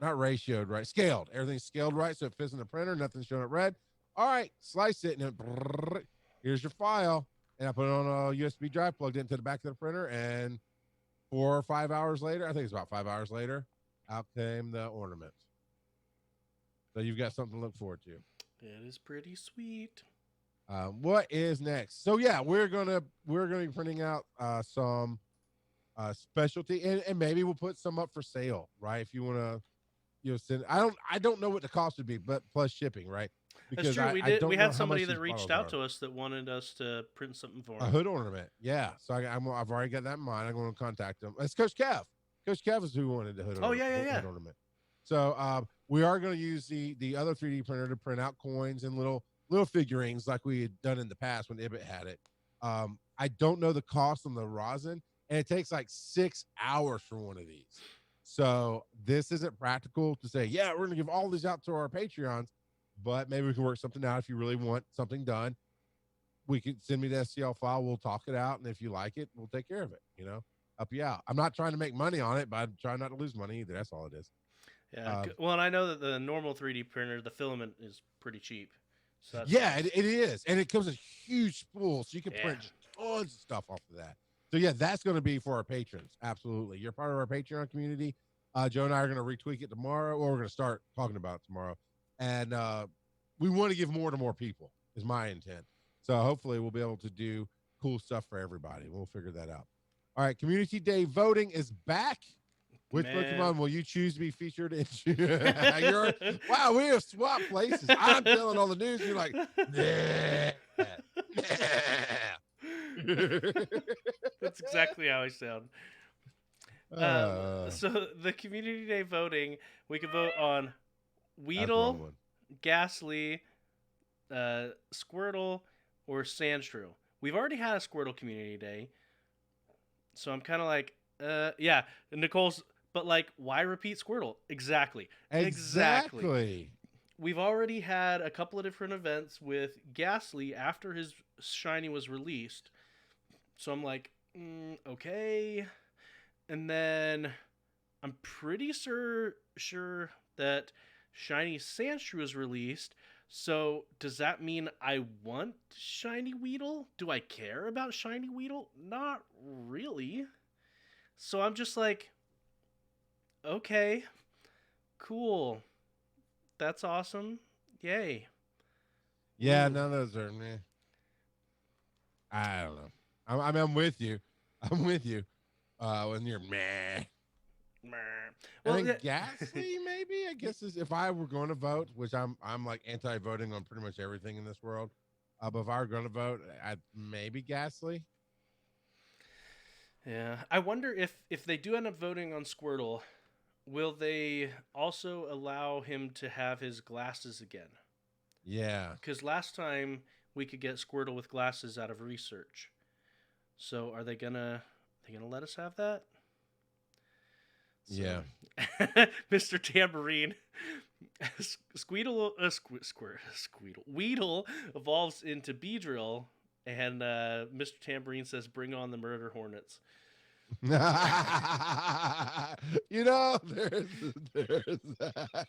ratioed right, scaled. Everything's scaled right so it fits in the printer. Nothing's showing up red. All right, slice it, and then here's your file. And I put it on a USB drive, plugged it into the back of the printer, and 4 or 5 hours later, I think it's about 5 hours later, out came the ornament. So you've got something to look forward to. It is pretty sweet. What is next? So yeah, we're gonna be printing out some specialty, and maybe we'll put some up for sale, right? If you want to, send. I don't know what the cost would be, but plus shipping, right? Because that's true. We had somebody that reached out to us that wanted us to print something for them. A hood ornament, yeah. So I've already got that in mind. I'm going to contact them. It's Coach Kev. Coach Kev is who wanted the hood. Oh yeah. Hood ornament. So we are going to use the other 3D printer to print out coins and little figurines like we had done in the past when Ibit had it. I don't know the cost on the rosin, and it takes like 6 hours for one of these. So this isn't practical to say, yeah, we're going to give all these out to our Patreons, but maybe we can work something out. If you really want something done, we could send me the STL file. We'll talk it out. And if you like it, we'll take care of it, help you out. I'm not trying to make money on it, but I'm trying not to lose money either. That's all it is. Yeah. Well, and I know that the normal 3D printer, the filament is pretty cheap. So yeah, it is. And it comes a huge spool, so you can print tons of stuff off of that. So yeah, that's going to be for our patrons. Absolutely. You're part of our Patreon community. Joe and I are going to retweak it tomorrow, or we're going to start talking about it tomorrow. And we want to give more to more people is my intent. So hopefully we'll be able to do cool stuff for everybody. We'll figure that out. All right, Community Day voting is back. Which Man. Pokemon will you choose to be featured in? You're wow, we have swapped places. I'm telling all the news. You're like, nah, That's exactly how I sound. nah. So the community day voting, we can vote on That's the wrong Weedle, one. Ghastly, Squirtle, or Sandshrew. We've already had a Squirtle community day, so I'm kind of like, yeah. Nicole's, but like, why repeat Squirtle? Exactly, exactly. Exactly. We've already had a couple of different events with Ghastly after his shiny was released, so I'm like, okay. And then I'm pretty sure that Shiny Sandshrew is released. So does that mean I want Shiny Weedle? Do I care about Shiny Weedle? Not really. So I'm just like, okay, cool. That's awesome. Yay. Yeah, Ooh. none of those are meh. I don't know. I'm with you. I'm with you. When you're meh. I Well, think Ghastly, maybe. I guess is if I were going to vote, which I'm like anti-voting on pretty much everything in this world. But if I were going to vote, I'd maybe Ghastly. yeah. I wonder if they do end up voting on Squirtle, will they also allow him to have his glasses again? Yeah, Because last time we could get Squirtle with glasses out of research. So are they gonna let us have that? So, yeah. Mr. Tambourine, Squeedle, Weedle evolves into Beedrill, and Mr. Tambourine says, "Bring on the murder hornets." You know, there's that.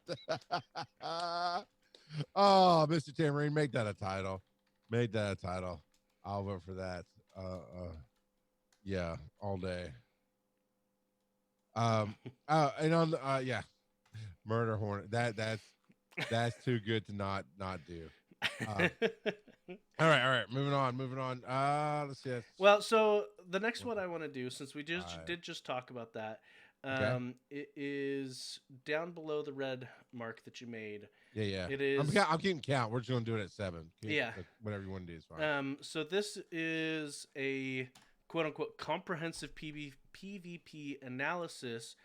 Oh, Mr. Tamarind, make that a title. Make that a title. I'll vote for that. Yeah, all day. Um, and on yeah, Murder Hornet. That's too good to not do. Uh, all right. Moving on. Let's see. That's Well, so the next one I want to do, since we just five. did just talk about that, Okay. it is down below the red mark that you made. Yeah, yeah. It is, I'm keeping count. We're just gonna do it at 7. yeah. Whatever you want to do is fine. So this is a quote unquote comprehensive PvP analysis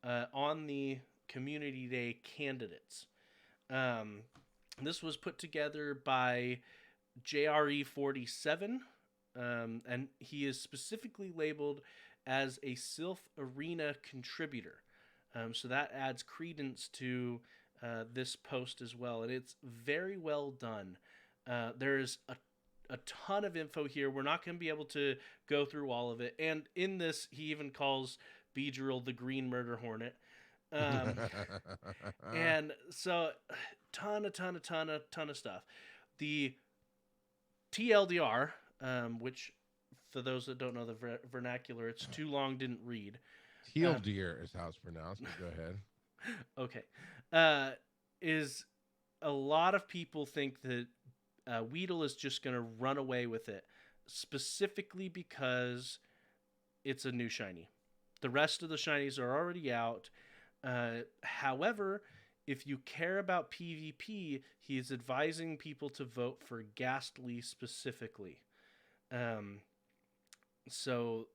on the Community Day candidates. Um, this was put together by JRE47, and he is specifically labeled as a Sylph Arena contributor. So that adds credence to this post as well, and it's very well done. There's a ton of info here. We're not going to be able to go through all of it. And in this, he even calls Beedrill the Green Murder Hornet. Um, and so, ton of stuff. The TLDR, which for those that don't know the vernacular, it's too long, didn't read. Teal deer is how it's pronounced. But go ahead. Okay, is a lot of people think that Weedle is just going to run away with it, specifically because it's a new shiny. The rest of the shinies are already out. However, if you care about PvP, he is advising people to vote for Ghastly specifically. Um, so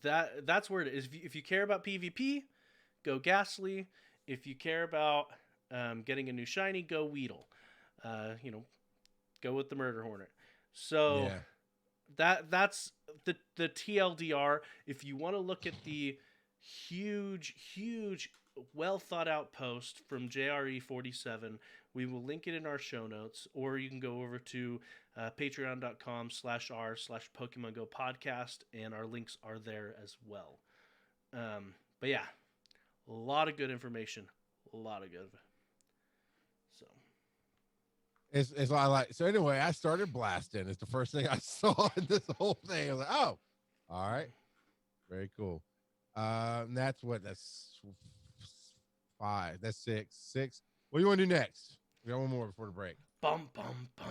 that's where it is. If you care about PvP, go Ghastly. If you care about getting a new shiny, go Weedle. Go with the Murder Hornet. So Yeah. that's the TLDR. If you want to look at the huge, well thought out post from JRE47, we will link it in our show notes, or you can go over to patreon.com/r/Pokemon GO Podcast, and our links are there as well. But yeah, a lot of good information, a lot of good. So It's I like so anyway, I started blasting. It's the first thing I saw in this whole thing. I was like, oh, all right. Very cool. And that's 5. That's 6. 6. What do you want to do next? We got one more before the break. Bum bum bum.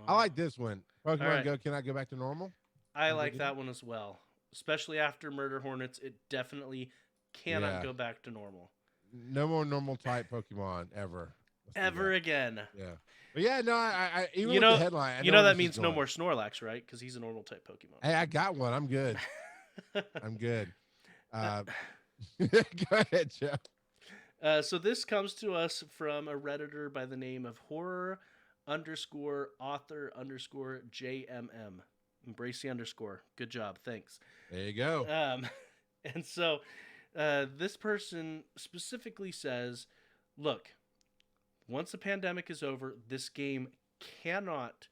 I like this one. All Pokemon right, Go cannot go back to normal. I What they like do? that one as well. Especially after Murder Hornets, it definitely cannot Yeah. go back to normal No more normal type Pokemon ever. Let's do ever that. again. Yeah. But yeah, no, I even You with the know, headline, I you know know where that this is means no going. more Snorlax, right? Because he's a normal type Pokemon. Hey, I got one. I'm good. I'm good. Go ahead, Joe. So this comes to us from a redditor by the name of horror underscore author underscore JMM. Embrace the underscore. Good job. Thanks. There you go. Um, and so this person specifically says, look, once the pandemic is over, this game cannot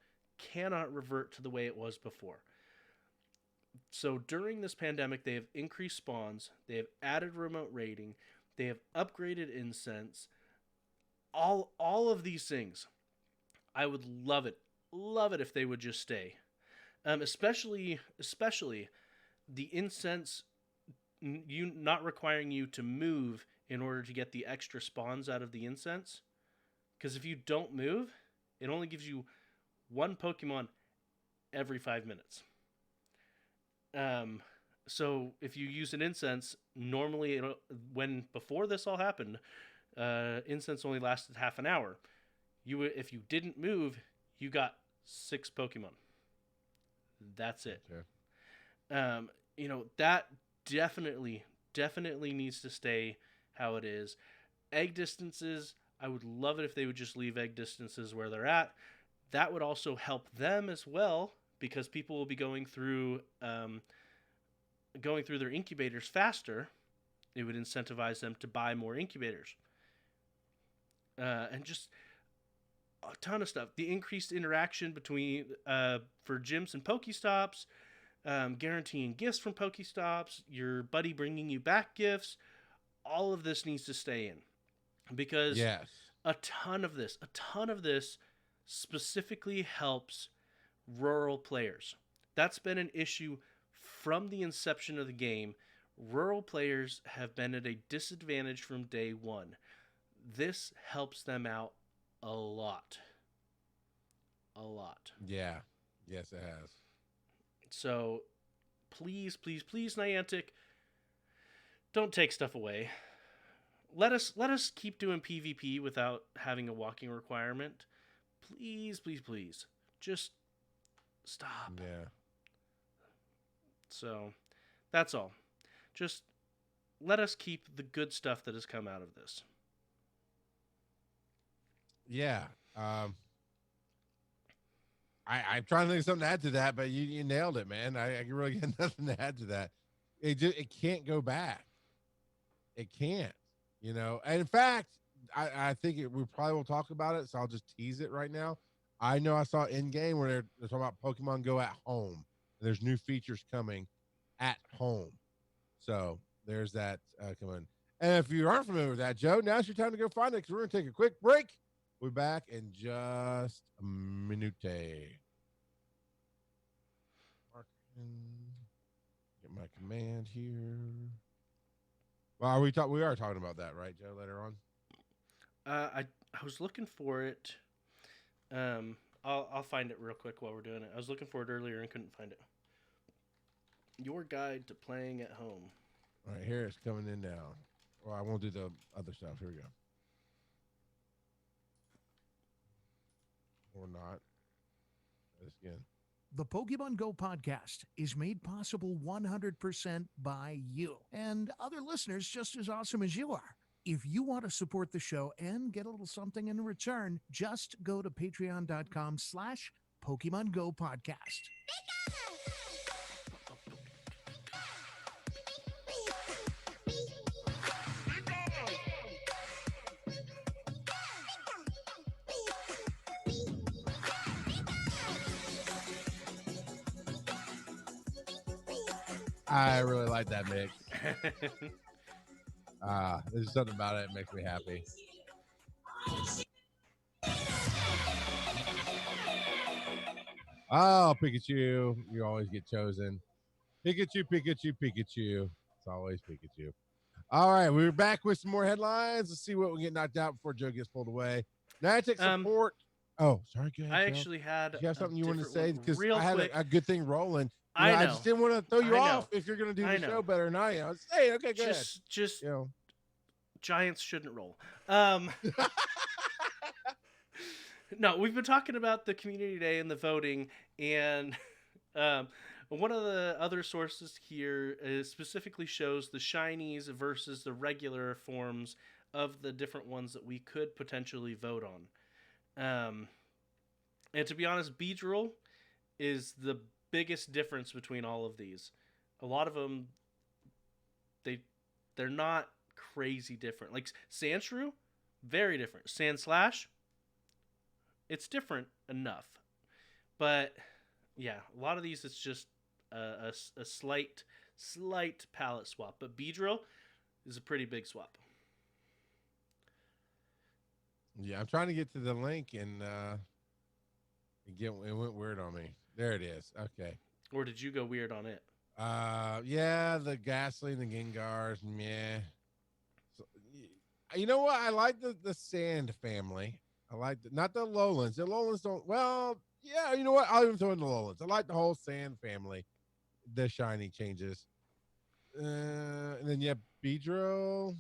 revert to the way it was before. So during this pandemic, they have increased spawns, they have added remote raiding, they have upgraded incense, all of these things. I would love it if they would just stay. Especially the incense, you not requiring you to move in order to get the extra spawns out of the incense. Because if you don't move, it only gives you one Pokemon every 5 minutes. So if you use an incense, normally when before this all happened, incense only lasted half an hour. If you didn't move, you got 6 Pokemon. That's it. Okay. That definitely needs to stay how it is. Egg distances, I would love it if they would just leave egg distances where they're at. That would also help them as well because people will be going through their incubators faster. It would incentivize them to buy more incubators. And just a ton of stuff. The increased interaction between for gyms and Pokestops, guaranteeing gifts from Pokestops, your buddy bringing you back gifts. All of this needs to stay in because Yes. a ton of this specifically helps rural players. That's been an issue from the inception of the game. Rural players have been at a disadvantage from day one. This helps them out a lot. A lot. Yeah. Yes, it has. So please, Niantic, don't take stuff away. Let us keep doing PvP without having a walking requirement. Please. Just stop. Yeah. So that's all. Just let us keep the good stuff that has come out of this. Yeah. I'm trying to think of something to add to that, but you nailed it, man. I really got nothing to add to that. It can't go back. It can't, And in fact, I think we probably will talk about it, so I'll just tease it right now. I know I saw in game where they're talking about Pokemon Go at home. And there's new features coming at home. So there's that coming. And if you aren't familiar with that, Joe, now's your time to go find it because we're going to take a quick break. We'll be back in just a minute. Get my command here. Well, we are talking about that, right, Joe? Later on. I was looking for it. I'll find it real quick while we're doing it. I was looking for it earlier and couldn't find it. Your guide to playing at home. All right, here it's coming in now. Well, I won't do the other stuff. Here we go. Or not. This again. The Pokemon Go podcast is made possible 100% by you and other listeners just as awesome as you are. If you want to support the show and get a little something in return, just go to patreon.com/Pokemon Go podcast. I really like that mix. There's something about it that makes me happy. Oh, Pikachu. You always get chosen. Pikachu. It's always Pikachu. All right, we're back with some more headlines. Let's see what we get knocked out before Joe gets pulled away. Niantic support. Oh, sorry. Go ahead, I Joe. actually had Did you have a something you want to different say? one Because real I had quick. a good thing rolling. I I know. just didn't want to throw you I know. off if you're going to do I the know. show better than I am. Hey, okay, go ahead. Just You know. Giants shouldn't roll. No, we've been talking about the community day and the voting, and one of the other sources here specifically shows the shinies versus the regular forms of the different ones that we could potentially vote on. And to be honest, Beedrill is the biggest difference between all of these. A lot of them, they're not crazy different. Like Sandshrew, very different. Sandslash, it's different enough, but yeah, a lot of these it's just a slight palette swap. But Beedrill is a pretty big swap. Yeah, I'm trying to get to the link and it went weird on me. There it is. Okay. Or did you go weird on it? Yeah, the Ghastly and the Gengars, meh. So, you know what? I like the Sand family. I like not the Lowlands. The Lowlands don't. Well, yeah. You know what? I'll even throw in the Lowlands. I like the whole Sand family. The shiny changes, and then yeah, Beedrill,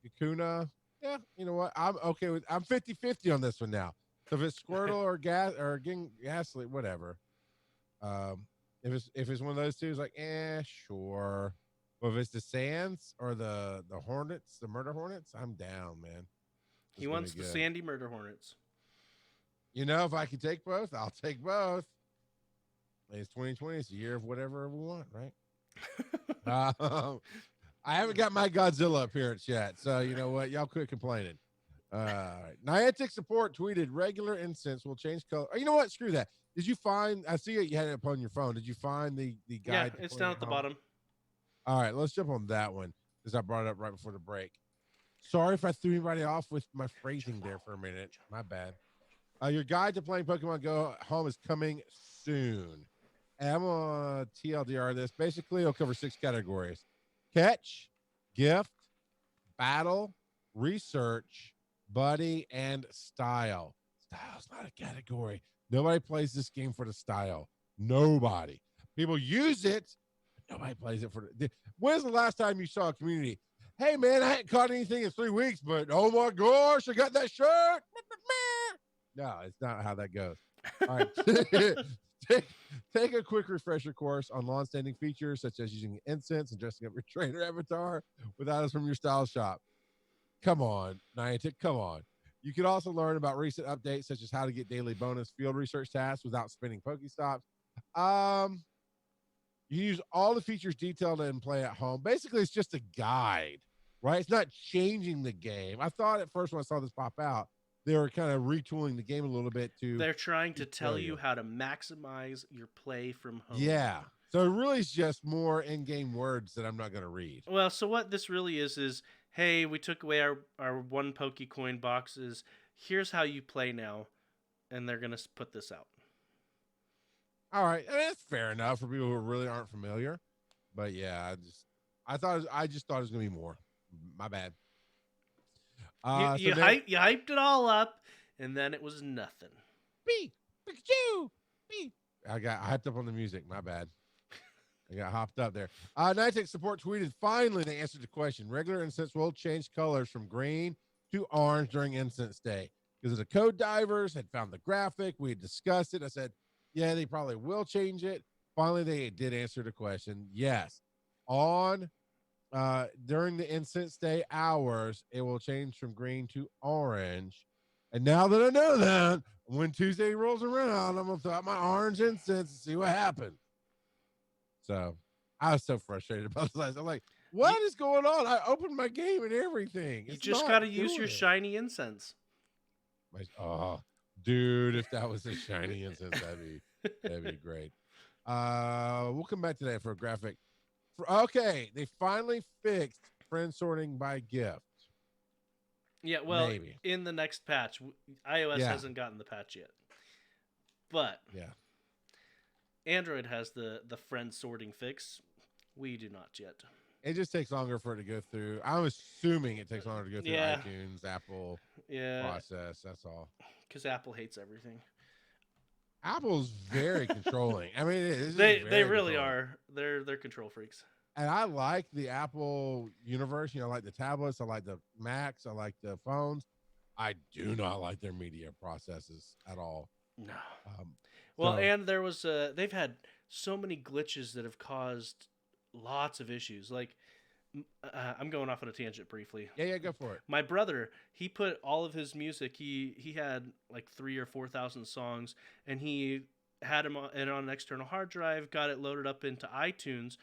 Kakuna. Yeah, you know what? I'm okay with. I'm 50-50 on this one now. So if it's Squirtle or Ghastly, whatever. If it's one of those two, it's like, sure. But if it's the Sands or the Hornets, the Murder Hornets, I'm down, man. He wants the Sandy Murder Hornets. You know, if I can take both, I'll take both. It's 2020. It's the year of whatever we want, right? I haven't got my Godzilla appearance yet, so you know what? Y'all quit complaining. Niantic support tweeted regular incense will change color. Oh, you know what? Screw that. Did you find? I see it. You had it up on your phone. Did you find the guide? Yeah, it's down at the bottom. All right, let's jump on that one because I brought it up right before the break. Sorry if I threw anybody off with my phrasing there for a minute. My bad. Your guide to playing Pokemon Go Home is coming soon. And I'm going to TLDR this. Basically, it'll cover 6 categories: catch, gift, battle, research, buddy, and style. Style's not a category. Nobody plays this game for the style. Nobody. People use it, but nobody plays it for the. When's the last time you saw a community? Hey, man, I hadn't caught anything in 3 weeks, but oh my gosh, I got that shirt. No, it's not how that goes. All right. Take a quick refresher course on long-standing features such as using incense and dressing up your trainer avatar with items from your style shop. Come on, Niantic, come on. You can also learn about recent updates such as how to get daily bonus field research tasks without spinning Pokestops. You use all the features detailed in Play at Home. Basically, it's just a guide, right? It's not changing the game. I thought at first when I saw this pop out, they were kind of retooling the game a little bit to. They're trying to tell you how to maximize your play from home. Yeah. So it really is just more in-game words that I'm not going to read. Well, so what this really is, hey, we took away our 1 Pokecoin boxes. Here's how you play now. And they're going to put this out. All right. I mean, that's fair enough for people who really aren't familiar. But yeah, I just thought it was going to be more. My bad. You hyped it all up, and then it was nothing. Pikachu! I hyped up on the music. My bad. I got hopped up there. Niantic support tweeted, finally, they answered the question. Regular incense will change colors from green to orange during Incense Day. Because the code divers had found the graphic. We had discussed it. I said, yeah, they probably will change it. Finally, they did answer the question. Yes. During the Incense Day hours, it will change from green to orange. And now that I know that, when Tuesday rolls around, I'm going to throw out my orange incense and see what happens. So I was so frustrated about this. I'm like, what is going on? I opened my game and everything. You just got to use your shiny incense. Dude, if that was a shiny incense, that'd be great. We'll come back to that for a graphic. Okay, they finally fixed friend sorting by gift. Yeah, well, maybe in the next patch, iOS hasn't gotten the patch yet, but Android has the friend sorting fix. We do not yet. It just takes longer for it to go through. I'm assuming it takes longer to go through Yeah. iTunes, Apple Yeah, process. That's all. because Apple hates everything. Apple's very controlling. I mean, it's They very really controlling. are. They're control freaks. And I like the Apple universe. I like the tablets. I like the Macs. I like the phones. I do not like their media processes at all. No. Um, Well, so- and there was they've had so many glitches that have caused lots of issues. Like, I'm going off on a tangent briefly. yeah, go for it. My brother, he put all of his music. He had like 3,000 or 4,000 songs, and he had them on an external hard drive. Got it loaded up into iTunes,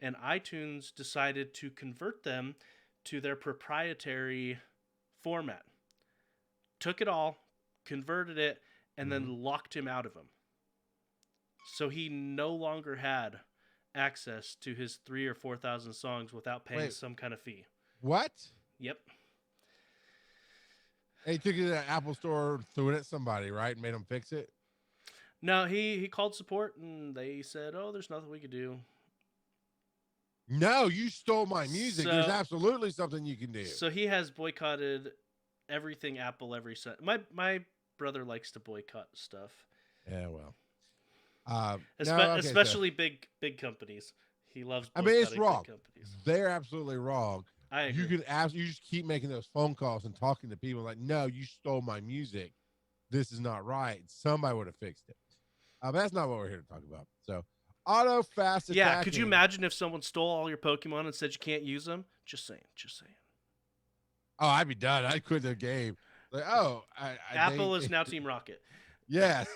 and iTunes decided to convert them to their proprietary format. Took it all, converted it, and then locked him out of them. So he no longer had access to his 3,000 or 4,000 songs without paying some kind of fee. What? Yep. And he took it to the Apple store, threw it at somebody, right? And made them fix it? No, he called support and they said, "Oh, there's nothing we could do." No, you stole my music. So- There's absolutely something you can do. So he has boycotted everything Apple every set. My brother likes to boycott stuff, Yeah, well. especially big companies. He loves. I mean, it's boycotting wrong. big companies. They're absolutely wrong. I agree. You can ask. You just keep making those phone calls and talking to people like, no, you stole my music. This is not right. Somebody would have fixed it. But that's not what we're here to talk about. So, auto fast attacking. Yeah, could you imagine if someone stole all your Pokemon and said you can't use them? Just saying. Oh, I'd be done. I'd quit the game. Like, oh, Apple is now Team Rocket. Yes.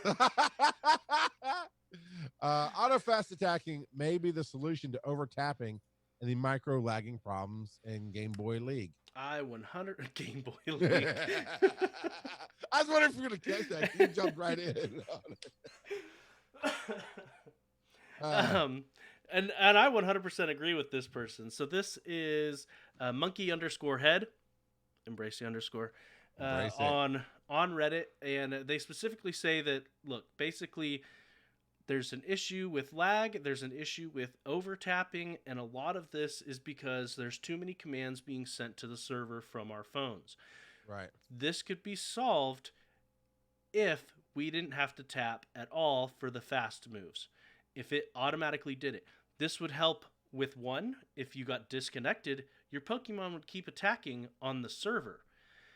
Auto fast attacking may be the solution to overtapping and the micro lagging problems in Game Boy League. I 100 Game Boy League. I was wondering if you're going to catch that. You jumped right in. And I 100% agree with this person. So this is monkey_head, embrace the underscore, Embrace it. on Reddit, and they specifically say that, look, basically there's an issue with lag, there's an issue with over tapping, and a lot of this is because there's too many commands being sent to the server from our phones. Right. This could be solved if we didn't have to tap at all for the fast moves. If it automatically did it. This would help with one, if you got disconnected, your Pokemon would keep attacking on the server.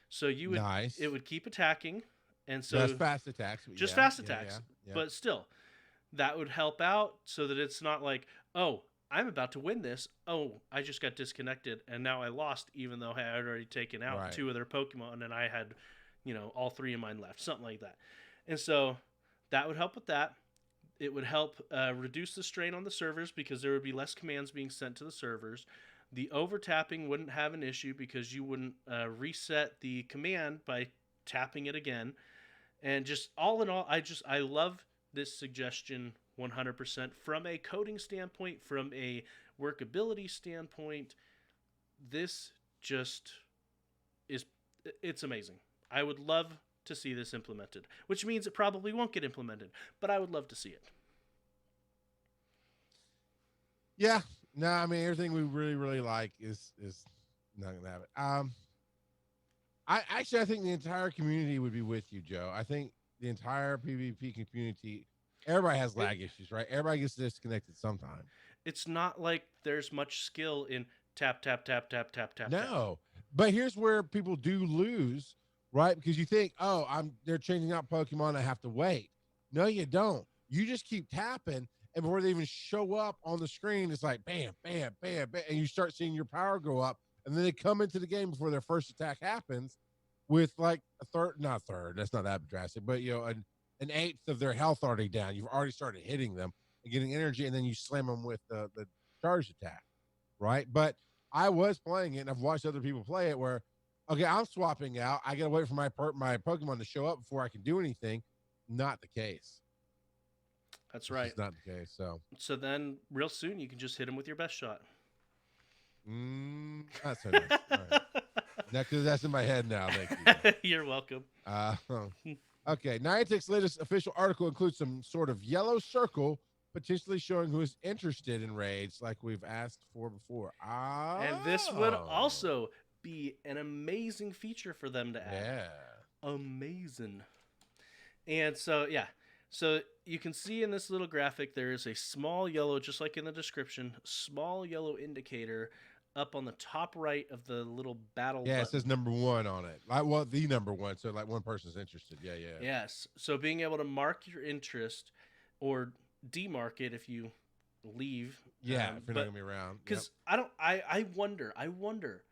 So you would Nice. it would keep attacking, and so Just fast attacks. just Yeah, fast yeah, attacks. yeah. But still, that would help out so that it's not like, oh, I'm about to win this. Oh, I just got disconnected and now I lost, even though I had already taken out Right. 2 of their Pokemon and I had, all 3 of mine left, something like that. And so that would help with that. It would help reduce the strain on the servers because there would be less commands being sent to the servers. The over tapping wouldn't have an issue because you wouldn't reset the command by tapping it again. And just all in all, I love this suggestion 100% from a coding standpoint, from a workability standpoint. This just it's amazing. I would love to see this implemented, which means it probably won't get implemented, but I would love to see it. Yeah. No, I mean, everything we really, really like is not going to have it. I think the entire community would be with you, Joe. I think the entire PvP community, everybody has lag issues, right? Everybody gets disconnected sometime. It's not like there's much skill in tap, tap, tap, tap, tap, tap. No, but here's where people do lose, right? Because you think, oh, they're changing out Pokemon, I have to wait. No, you don't. You just keep tapping, and before they even show up on the screen, it's like bam, bam, bam, bam, and you start seeing your power go up, and then they come into the game before their first attack happens with like not third, that's not that drastic, but an eighth of their health already down. You've already started hitting them and getting energy, and then you slam them with the charge attack, right? But I was playing it, and I've watched other people play it where, okay, I'm swapping out. I got to wait for my Pokemon to show up before I can do anything. Not the case. That's right. It's not the case. So then, real soon, you can just hit him with your best shot. That's so nice. All right. Because that's in my head now. Thank you. You're welcome. Okay. Niantic's latest official article includes some sort of yellow circle potentially showing who is interested in raids like we've asked for before. And this would Oh, also be an amazing feature for them to add. yeah. Amazing. And so, yeah. So you can see in this little graphic, there is a small yellow, just like in the description, small yellow indicator up on the top right of the little battle Yeah, button. it says number 1 on it. Like, well, the number 1. So, like, one person's interested. Yeah, yeah. Yes. So being able to mark your interest or demark it if you leave. Yeah, if you're not gonna be around. Because I wonder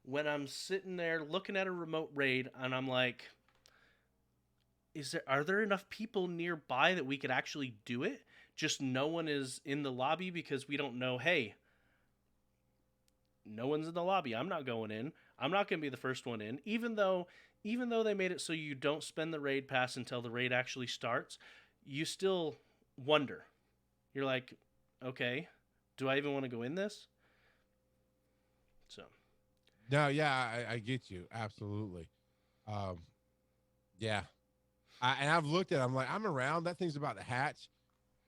when I'm sitting there looking at a remote raid and I'm like, are there enough people nearby that we could actually do it? Just no one is in the lobby because we don't know, hey, no one's in the lobby. I'm not going in. I'm not going to be the first one in. Even though they made it so you don't spend the raid pass until the raid actually starts, you still wonder. You're like, okay, do I even want to go in this? So. No, yeah, I get you. Absolutely. Yeah. And I've looked at it, I'm like, I'm around. That thing's about to hatch.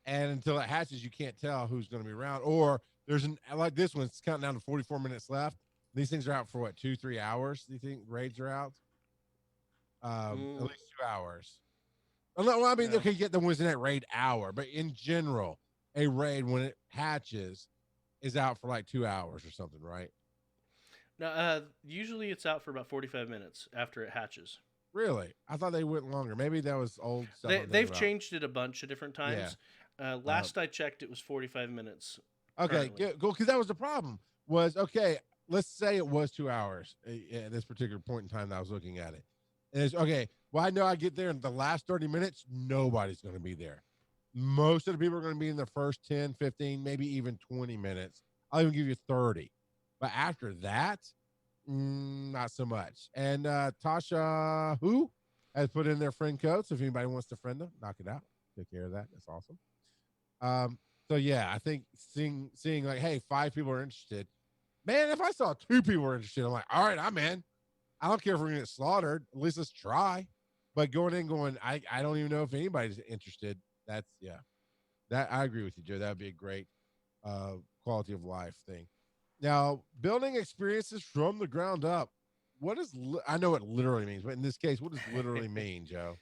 And until it hatches, you can't tell who's going to be around. Or there's like this one, it's counting down to 44 minutes left. These things are out for what, 2-3 hours? Do you think raids are out? At least 2 hours. Well, I mean, Yeah. okay, you get the ones in that raid hour, but in general, a raid when it hatches is out for like 2 hours or something, right? No, usually it's out for about 45 minutes after it hatches. Really? I thought they went longer. Maybe that was old stuff. They've changed it a bunch of different times. Yeah. Last I checked, it was 45 minutes. Okay, go, because that was the problem. Was okay. Let's say it was 2 hours at this particular point in time that I was looking at it. And it's okay. Well, I know I get there in the last 30 minutes, nobody's going to be there. Most of the people are going to be in the first 10, 15, maybe even 20 minutes. I'll even give you 30. But after that, not so much. And Tasha, who has put in their friend code. So if anybody wants to friend them, knock it out. Take care of that. That's awesome. So yeah, I think seeing like, hey, 5 people are interested. Man, if I saw 2 people were interested, I'm like, all right, I'm in. I don't care if we're gonna get slaughtered. At least let's try. But going, I don't even know if anybody's interested. That's that I agree with you, Joe. That would be a great quality of life thing. Now, building experiences from the ground up. What does I know what literally means, but in this case, what does literally mean, Joe?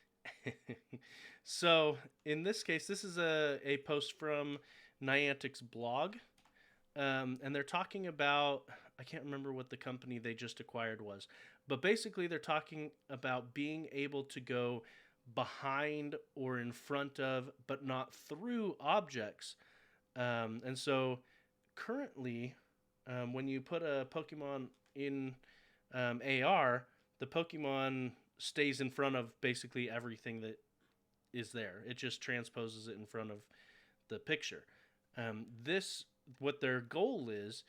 So in this case, this is a post from Niantic's blog, and they're talking about, I can't remember what the company they just acquired was, but basically they're talking about being able to go behind or in front of, but not through objects. And so currently, when you put a Pokemon in AR, the Pokemon stays in front of basically everything that is there. It just transposes it in front of the picture. What their goal is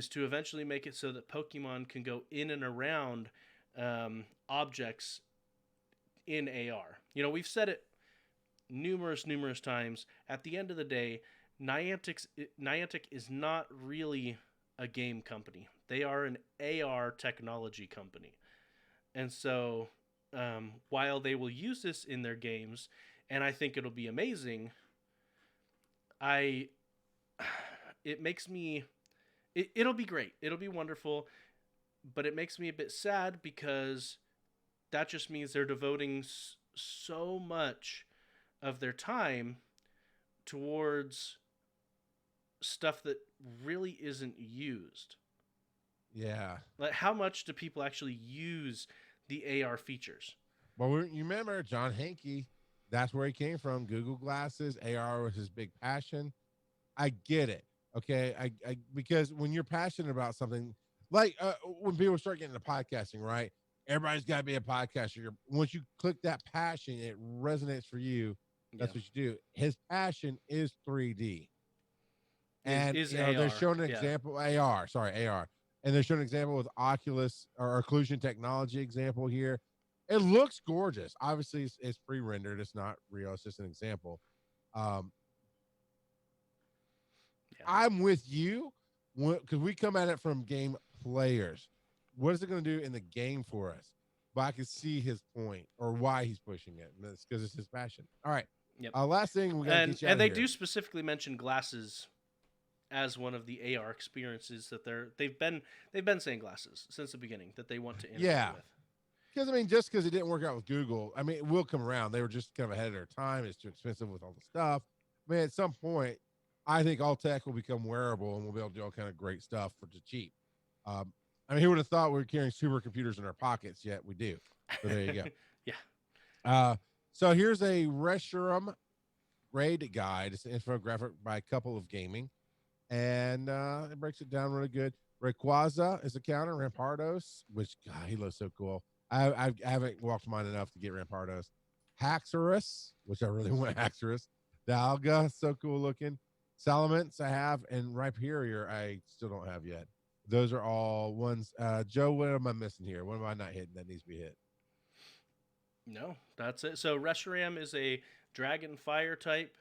to eventually make it so that Pokemon can go in and around objects in AR. You know, we've said it numerous times. At the end of the day, Niantic is not really a game company. They are an AR technology company. And so while they will use this in their games, and I think it'll be amazing, it makes me, it'll be great. It'll be wonderful, but it makes me a bit sad because that just means they're devoting so much of their time towards stuff that really isn't used. Yeah. Like, how much do people actually use the AR features? Well, you remember John Hankey, that's where he came from. Google Glasses, AR was his big passion. I get it. Okay. I because when you're passionate about something, like when people start getting into podcasting, right? Everybody's got to be a podcaster. Once you click that passion, it resonates for you. That's what you do. His passion is 3D. And is you know, they're AR. showing an example, AR, and they're showing an example with Oculus or occlusion technology example here. It looks gorgeous. Obviously, it's pre-rendered. It's not real. It's just an example. I'm with you because we come at it from game players. What is it going to do in the game for us? But I can see his point or why he's pushing it. And that's because it's his passion. All right. Yep. Last thing we got to get you out And they of here. do specifically mention glasses as one of the AR experiences that they've been saying glasses since the beginning that they want to integrate with. Because I mean, just because it didn't work out with Google, I mean, it will come around. They were just kind of ahead of their time. It's too expensive with all the stuff. I mean, at some point, I think all tech will become wearable, and we'll be able to do all kind of great stuff for the cheap. I mean, who would have thought we were carrying supercomputers in our pockets? Yet we do. So there you go. Yeah. So here's a Reshiram grade guide. It's an infographic by a Couple of Gaming, and it breaks it down really good. Rayquaza is a counter. Rampardos, which God, he looks so cool. I haven't walked mine enough to get Rampardos. Haxorus, which I really want Haxorus. Dialga, so cool looking. Salamence I have, and Rhyperior I still don't have yet. Those are all ones. Joe, what am I missing here? What am I not hitting that needs to be hit? No, that's it. So Reshiram is a dragon fire type.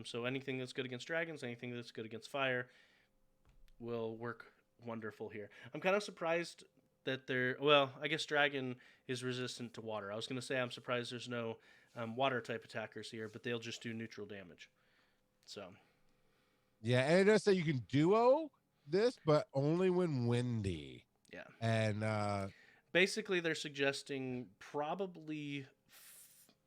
So anything that's good against dragons, anything that's good against fire will work wonderful here. I'm kind of surprised that I guess dragon is resistant to water. I was going to say I'm surprised there's no water type attackers here, but they'll just do neutral damage. So. Yeah, and it does say you can duo this, but only when windy. Yeah. And basically they're suggesting probably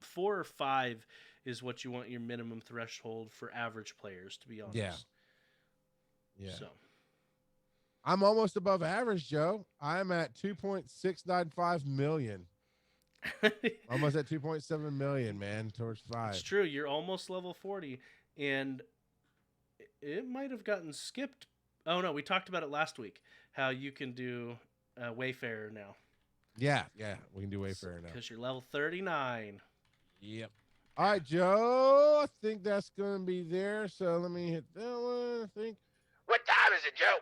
4 or 5 is what you want your minimum threshold for average players, to be honest. Yeah. So. I'm almost above average, Joe. I'm at 2.695 million. Almost at 2.7 million, man, towards 5. It's true. You're almost level 40, and it might have gotten skipped. Oh, no, we talked about it last week, how you can do Wayfarer now. Yeah, we can do Wayfarer now. Because you're level 39. Yep. All right, Joe, I think that's going to be there, so let me hit that one, I think. What time is it, Joe?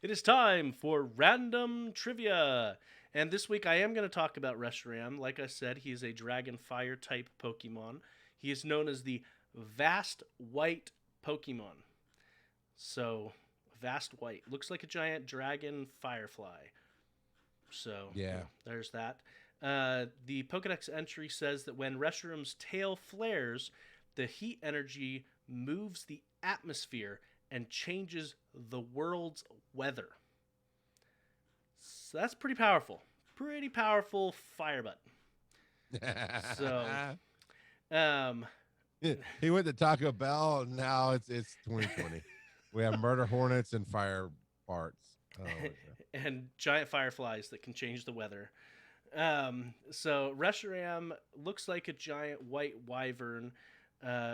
It is time for random trivia. And this week I am going to talk about Reshiram. Like I said, he is a dragon fire type Pokemon. He is known as the Vast White Pokemon. So, Vast White. Looks like a giant dragon firefly. So, yeah, there's that. The Pokedex entry says that when Reshiram's tail flares, the heat energy moves the atmosphere and changes the world's weather. So that's pretty powerful. Pretty powerful fire button. So, he went to Taco Bell, and now it's 2020. We have murder hornets and fire parts. Oh, and giant fireflies that can change the weather. So Reshiram looks like a giant white wyvern.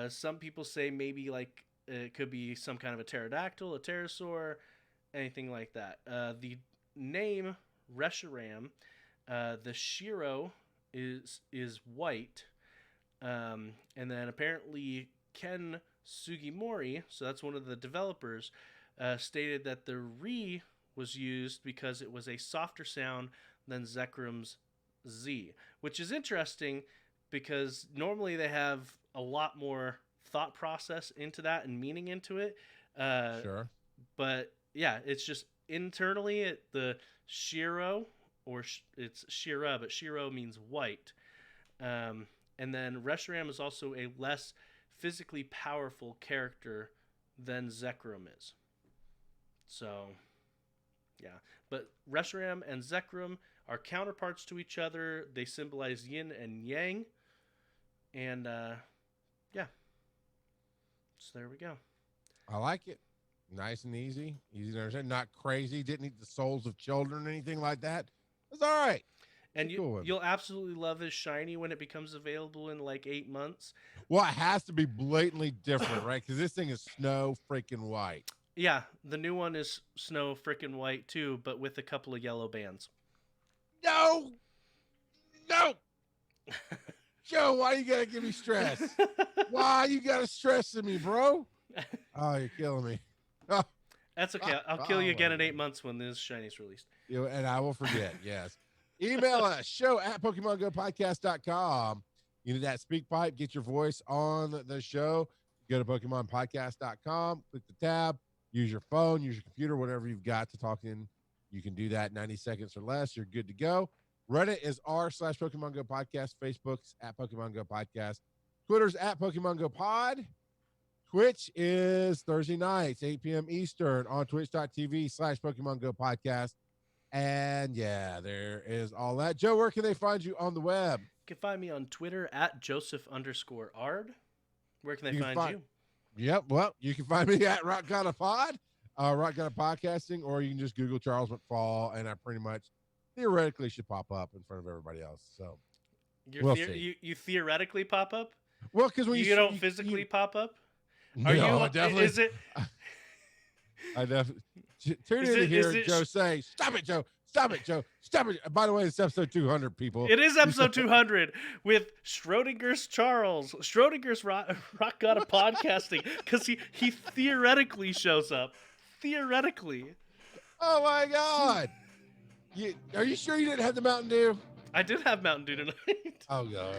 Some people say maybe like it could be some kind of a pterodactyl, a pterosaur, anything like that. The name Reshiram, the Shiro is white, and then apparently Ken Sugimori, so that's one of the developers, stated that the re was used because it was a softer sound than Zekrom's Z, which is interesting because normally they have a lot more thought process into that and meaning into it. Sure. But yeah, it's just internally the Shiro, or it's Shira, but Shiro means white. And then Reshiram is also a less physically powerful character than Zekrom is. So, yeah. But Reshiram and Zekrom are counterparts to each other. They symbolize yin and yang. And, yeah. So there we go. I like it. Nice and easy. Easy to understand. Not crazy. Didn't eat the souls of children or anything like that. It's all right. And you'll absolutely love his shiny when it becomes available in like 8 months. Well, it has to be blatantly different, right? Because this thing is snow freaking white. Yeah, the new one is snow freaking white too, but with a couple of yellow bands. No! Joe, why you gotta give me stress? Why you gotta stress me, bro? Oh, you're killing me. Oh. That's okay. I'll kill you again in 8 months when this shiny's released. And I will forget, yes. Email us, show@PokemonGoPodcast.com. You need that speak pipe, get your voice on the show. Go to PokemonPodcast.com, click the tab, use your phone, use your computer, whatever you've got to talk in. You can do that 90 seconds or less. You're good to go. Reddit is r/Pokemon Go Podcast. Facebook's @Pokemon Go Podcast. Twitter's at Pokemon Go Pod. Twitch is Thursday nights, 8 p.m. Eastern on twitch.tv/Pokemon Go Podcast. And yeah, there is all that. Joe, where can they find you on the web? You can find me on Twitter at Joseph_Ard. Where can they find you? Yep. Well, you can find me at Rock God Pod, Rock God Podcasting, or you can just Google Charles McFall, and I pretty much theoretically should pop up in front of everybody else. So we'll see. You theoretically pop up? Well, because when you don't physically pop up? Are no, you definitely. Is it? I definitely tune in to hear Joe say, "Stop it, Joe! Stop it, Joe! Stop it!" By the way, it's episode 200, people. It is episode 200 with Schrodinger's Charles. Schrodinger's Rock God of Podcasting, because he theoretically shows up. Theoretically. Oh my God! Are you sure you didn't have the Mountain Dew? I did have Mountain Dew tonight. Oh God!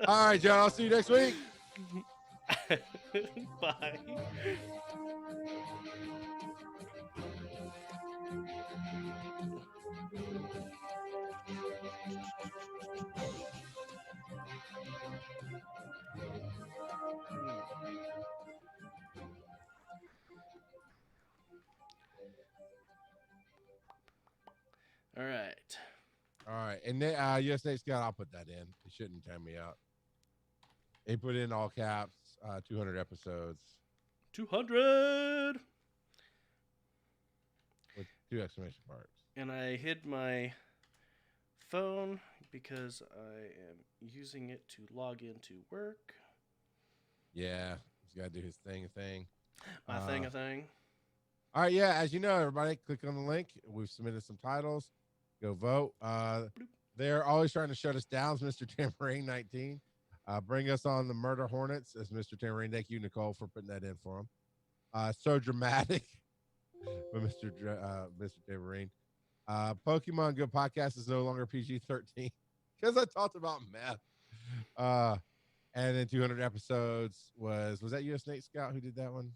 All right, Joe. I'll see you next week. Bye. All right. And then US Nate Scout, I'll put that in. It shouldn't time me out. They put in all caps, 200 episodes. 200! With 2 exclamation marks. And I hid my phone because I am using it to log into work. Yeah. He's got to do his thing. My thing. All right. Yeah. As you know, everybody, click on the link. We've submitted some titles. Go vote. They're always trying to shut us down, Mr. Tambourine 19. Bring us on the Murder Hornets as Mr. Tambourine. Thank you, Nicole, for putting that in for him. So dramatic by Mr. Tambourine. Pokemon Go Podcast is no longer PG-13 because I talked about meth. And then 200 episodes was that US Nate Scout who did that one?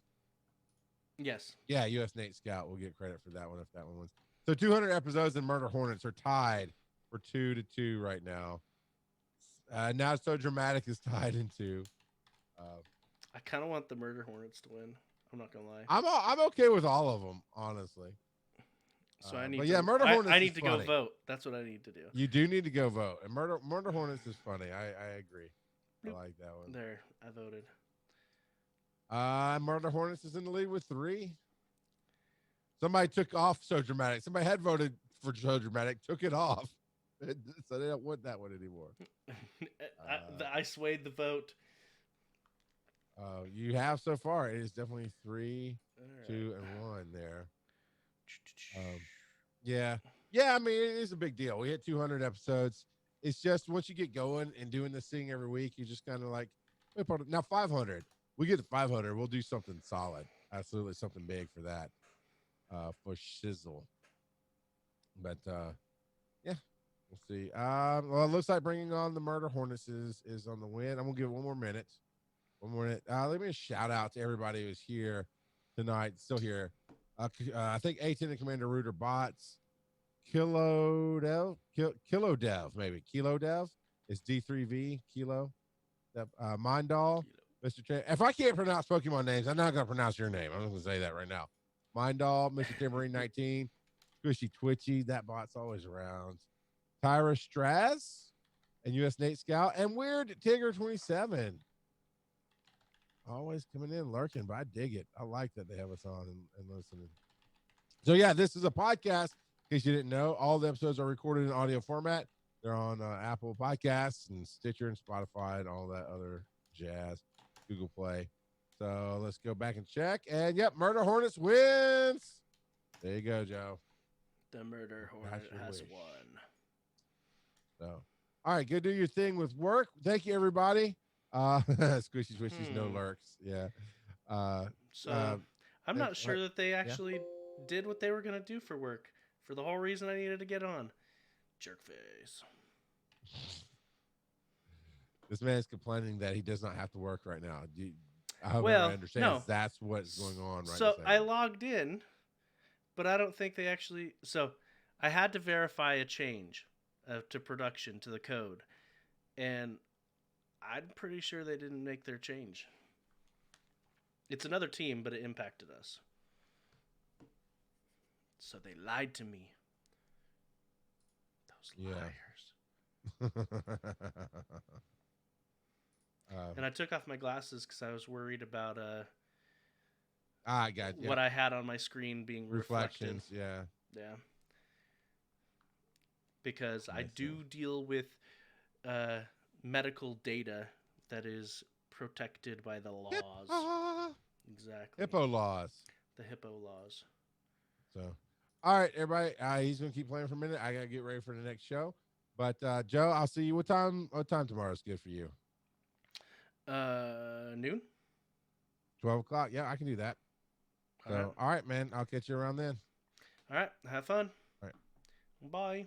Yes. Yeah, US Nate Scout will get credit for that one if that one was. So 200 episodes and Murder Hornets are tied for 2-2 right now. Now So Dramatic is tied in 2. I kind of want the Murder Hornets to win. I'm not gonna lie. I'm okay with all of them, honestly. So I need. Murder Hornets. I need to go vote. That's what I need to do. You do need to go vote. And Murder Hornets is funny. I agree. I like that one. There, I voted. Murder Hornets is in the lead with 3. Somebody took off So Dramatic. Somebody had voted for So Dramatic, took it off. So they don't want that one anymore. I swayed the vote. You have so far. It is definitely 3, 2, and 1 there. Yeah. I mean, it is a big deal. We hit 200 episodes. It's just once you get going and doing this thing every week, you just kind of like, now 500. We get to 500. We'll do something solid. Absolutely something big for that. For shizzle. But yeah, we'll see. Well, it looks like bringing on the Murder Hornets is on the win. I'm gonna give it 1 more minute. 1 more minute. Let me shout out to everybody who's here tonight, still here. I think A10 and Commander Rooter bots. Kilo Dev, maybe. Kilo Dev is D3V Kilo. Mindall, Mr. Chan. If I can't pronounce Pokemon names, I'm not gonna pronounce your name. I'm gonna say that right now. Mindall, Mr. Tambourine 19, Squishy Twitchy, that bot's always around. Tyra Straz and US Nate Scout and Weird Tigger 27. Always coming in lurking, but I dig it. I like that they have us on and listening. So yeah, this is a podcast. In case you didn't know, all the episodes are recorded in audio format. They're on Apple Podcasts and Stitcher and Spotify and all that other jazz, Google Play. So let's go back and check. And yep, Murder Hornets wins. There you go, Joe. The Murder Hornet has won. So, all right, go do your thing with work. Thank you, everybody. Squishy Squishy's no lurks. Yeah. I'm not sure that they actually did what they were going to do for work for the whole reason I needed to get on. Jerkface. This man is complaining that he does not have to work right now. I hope I understand. No. That's what's going on right now. So I logged in, but I don't think they actually. So I had to verify a change to production to the code, and I'm pretty sure they didn't make their change. It's another team, but it impacted us. So they lied to me. Those liars. And I took off my glasses because I was worried about I got you. what I had on my screen being reflected. Reflections, yeah. Yeah. Because I Makes do sense. deal with medical data that is protected by the laws. Exactly. Hippo laws. The HIPPO laws. So, all right, everybody. He's gonna keep playing for a minute. I gotta get ready for the next show. But Joe, I'll see you. What time tomorrow is good for you? Noon. 12 o'clock. Yeah, I can do that. So, all right, man. I'll catch you around then. All right. Have fun. All right. Bye.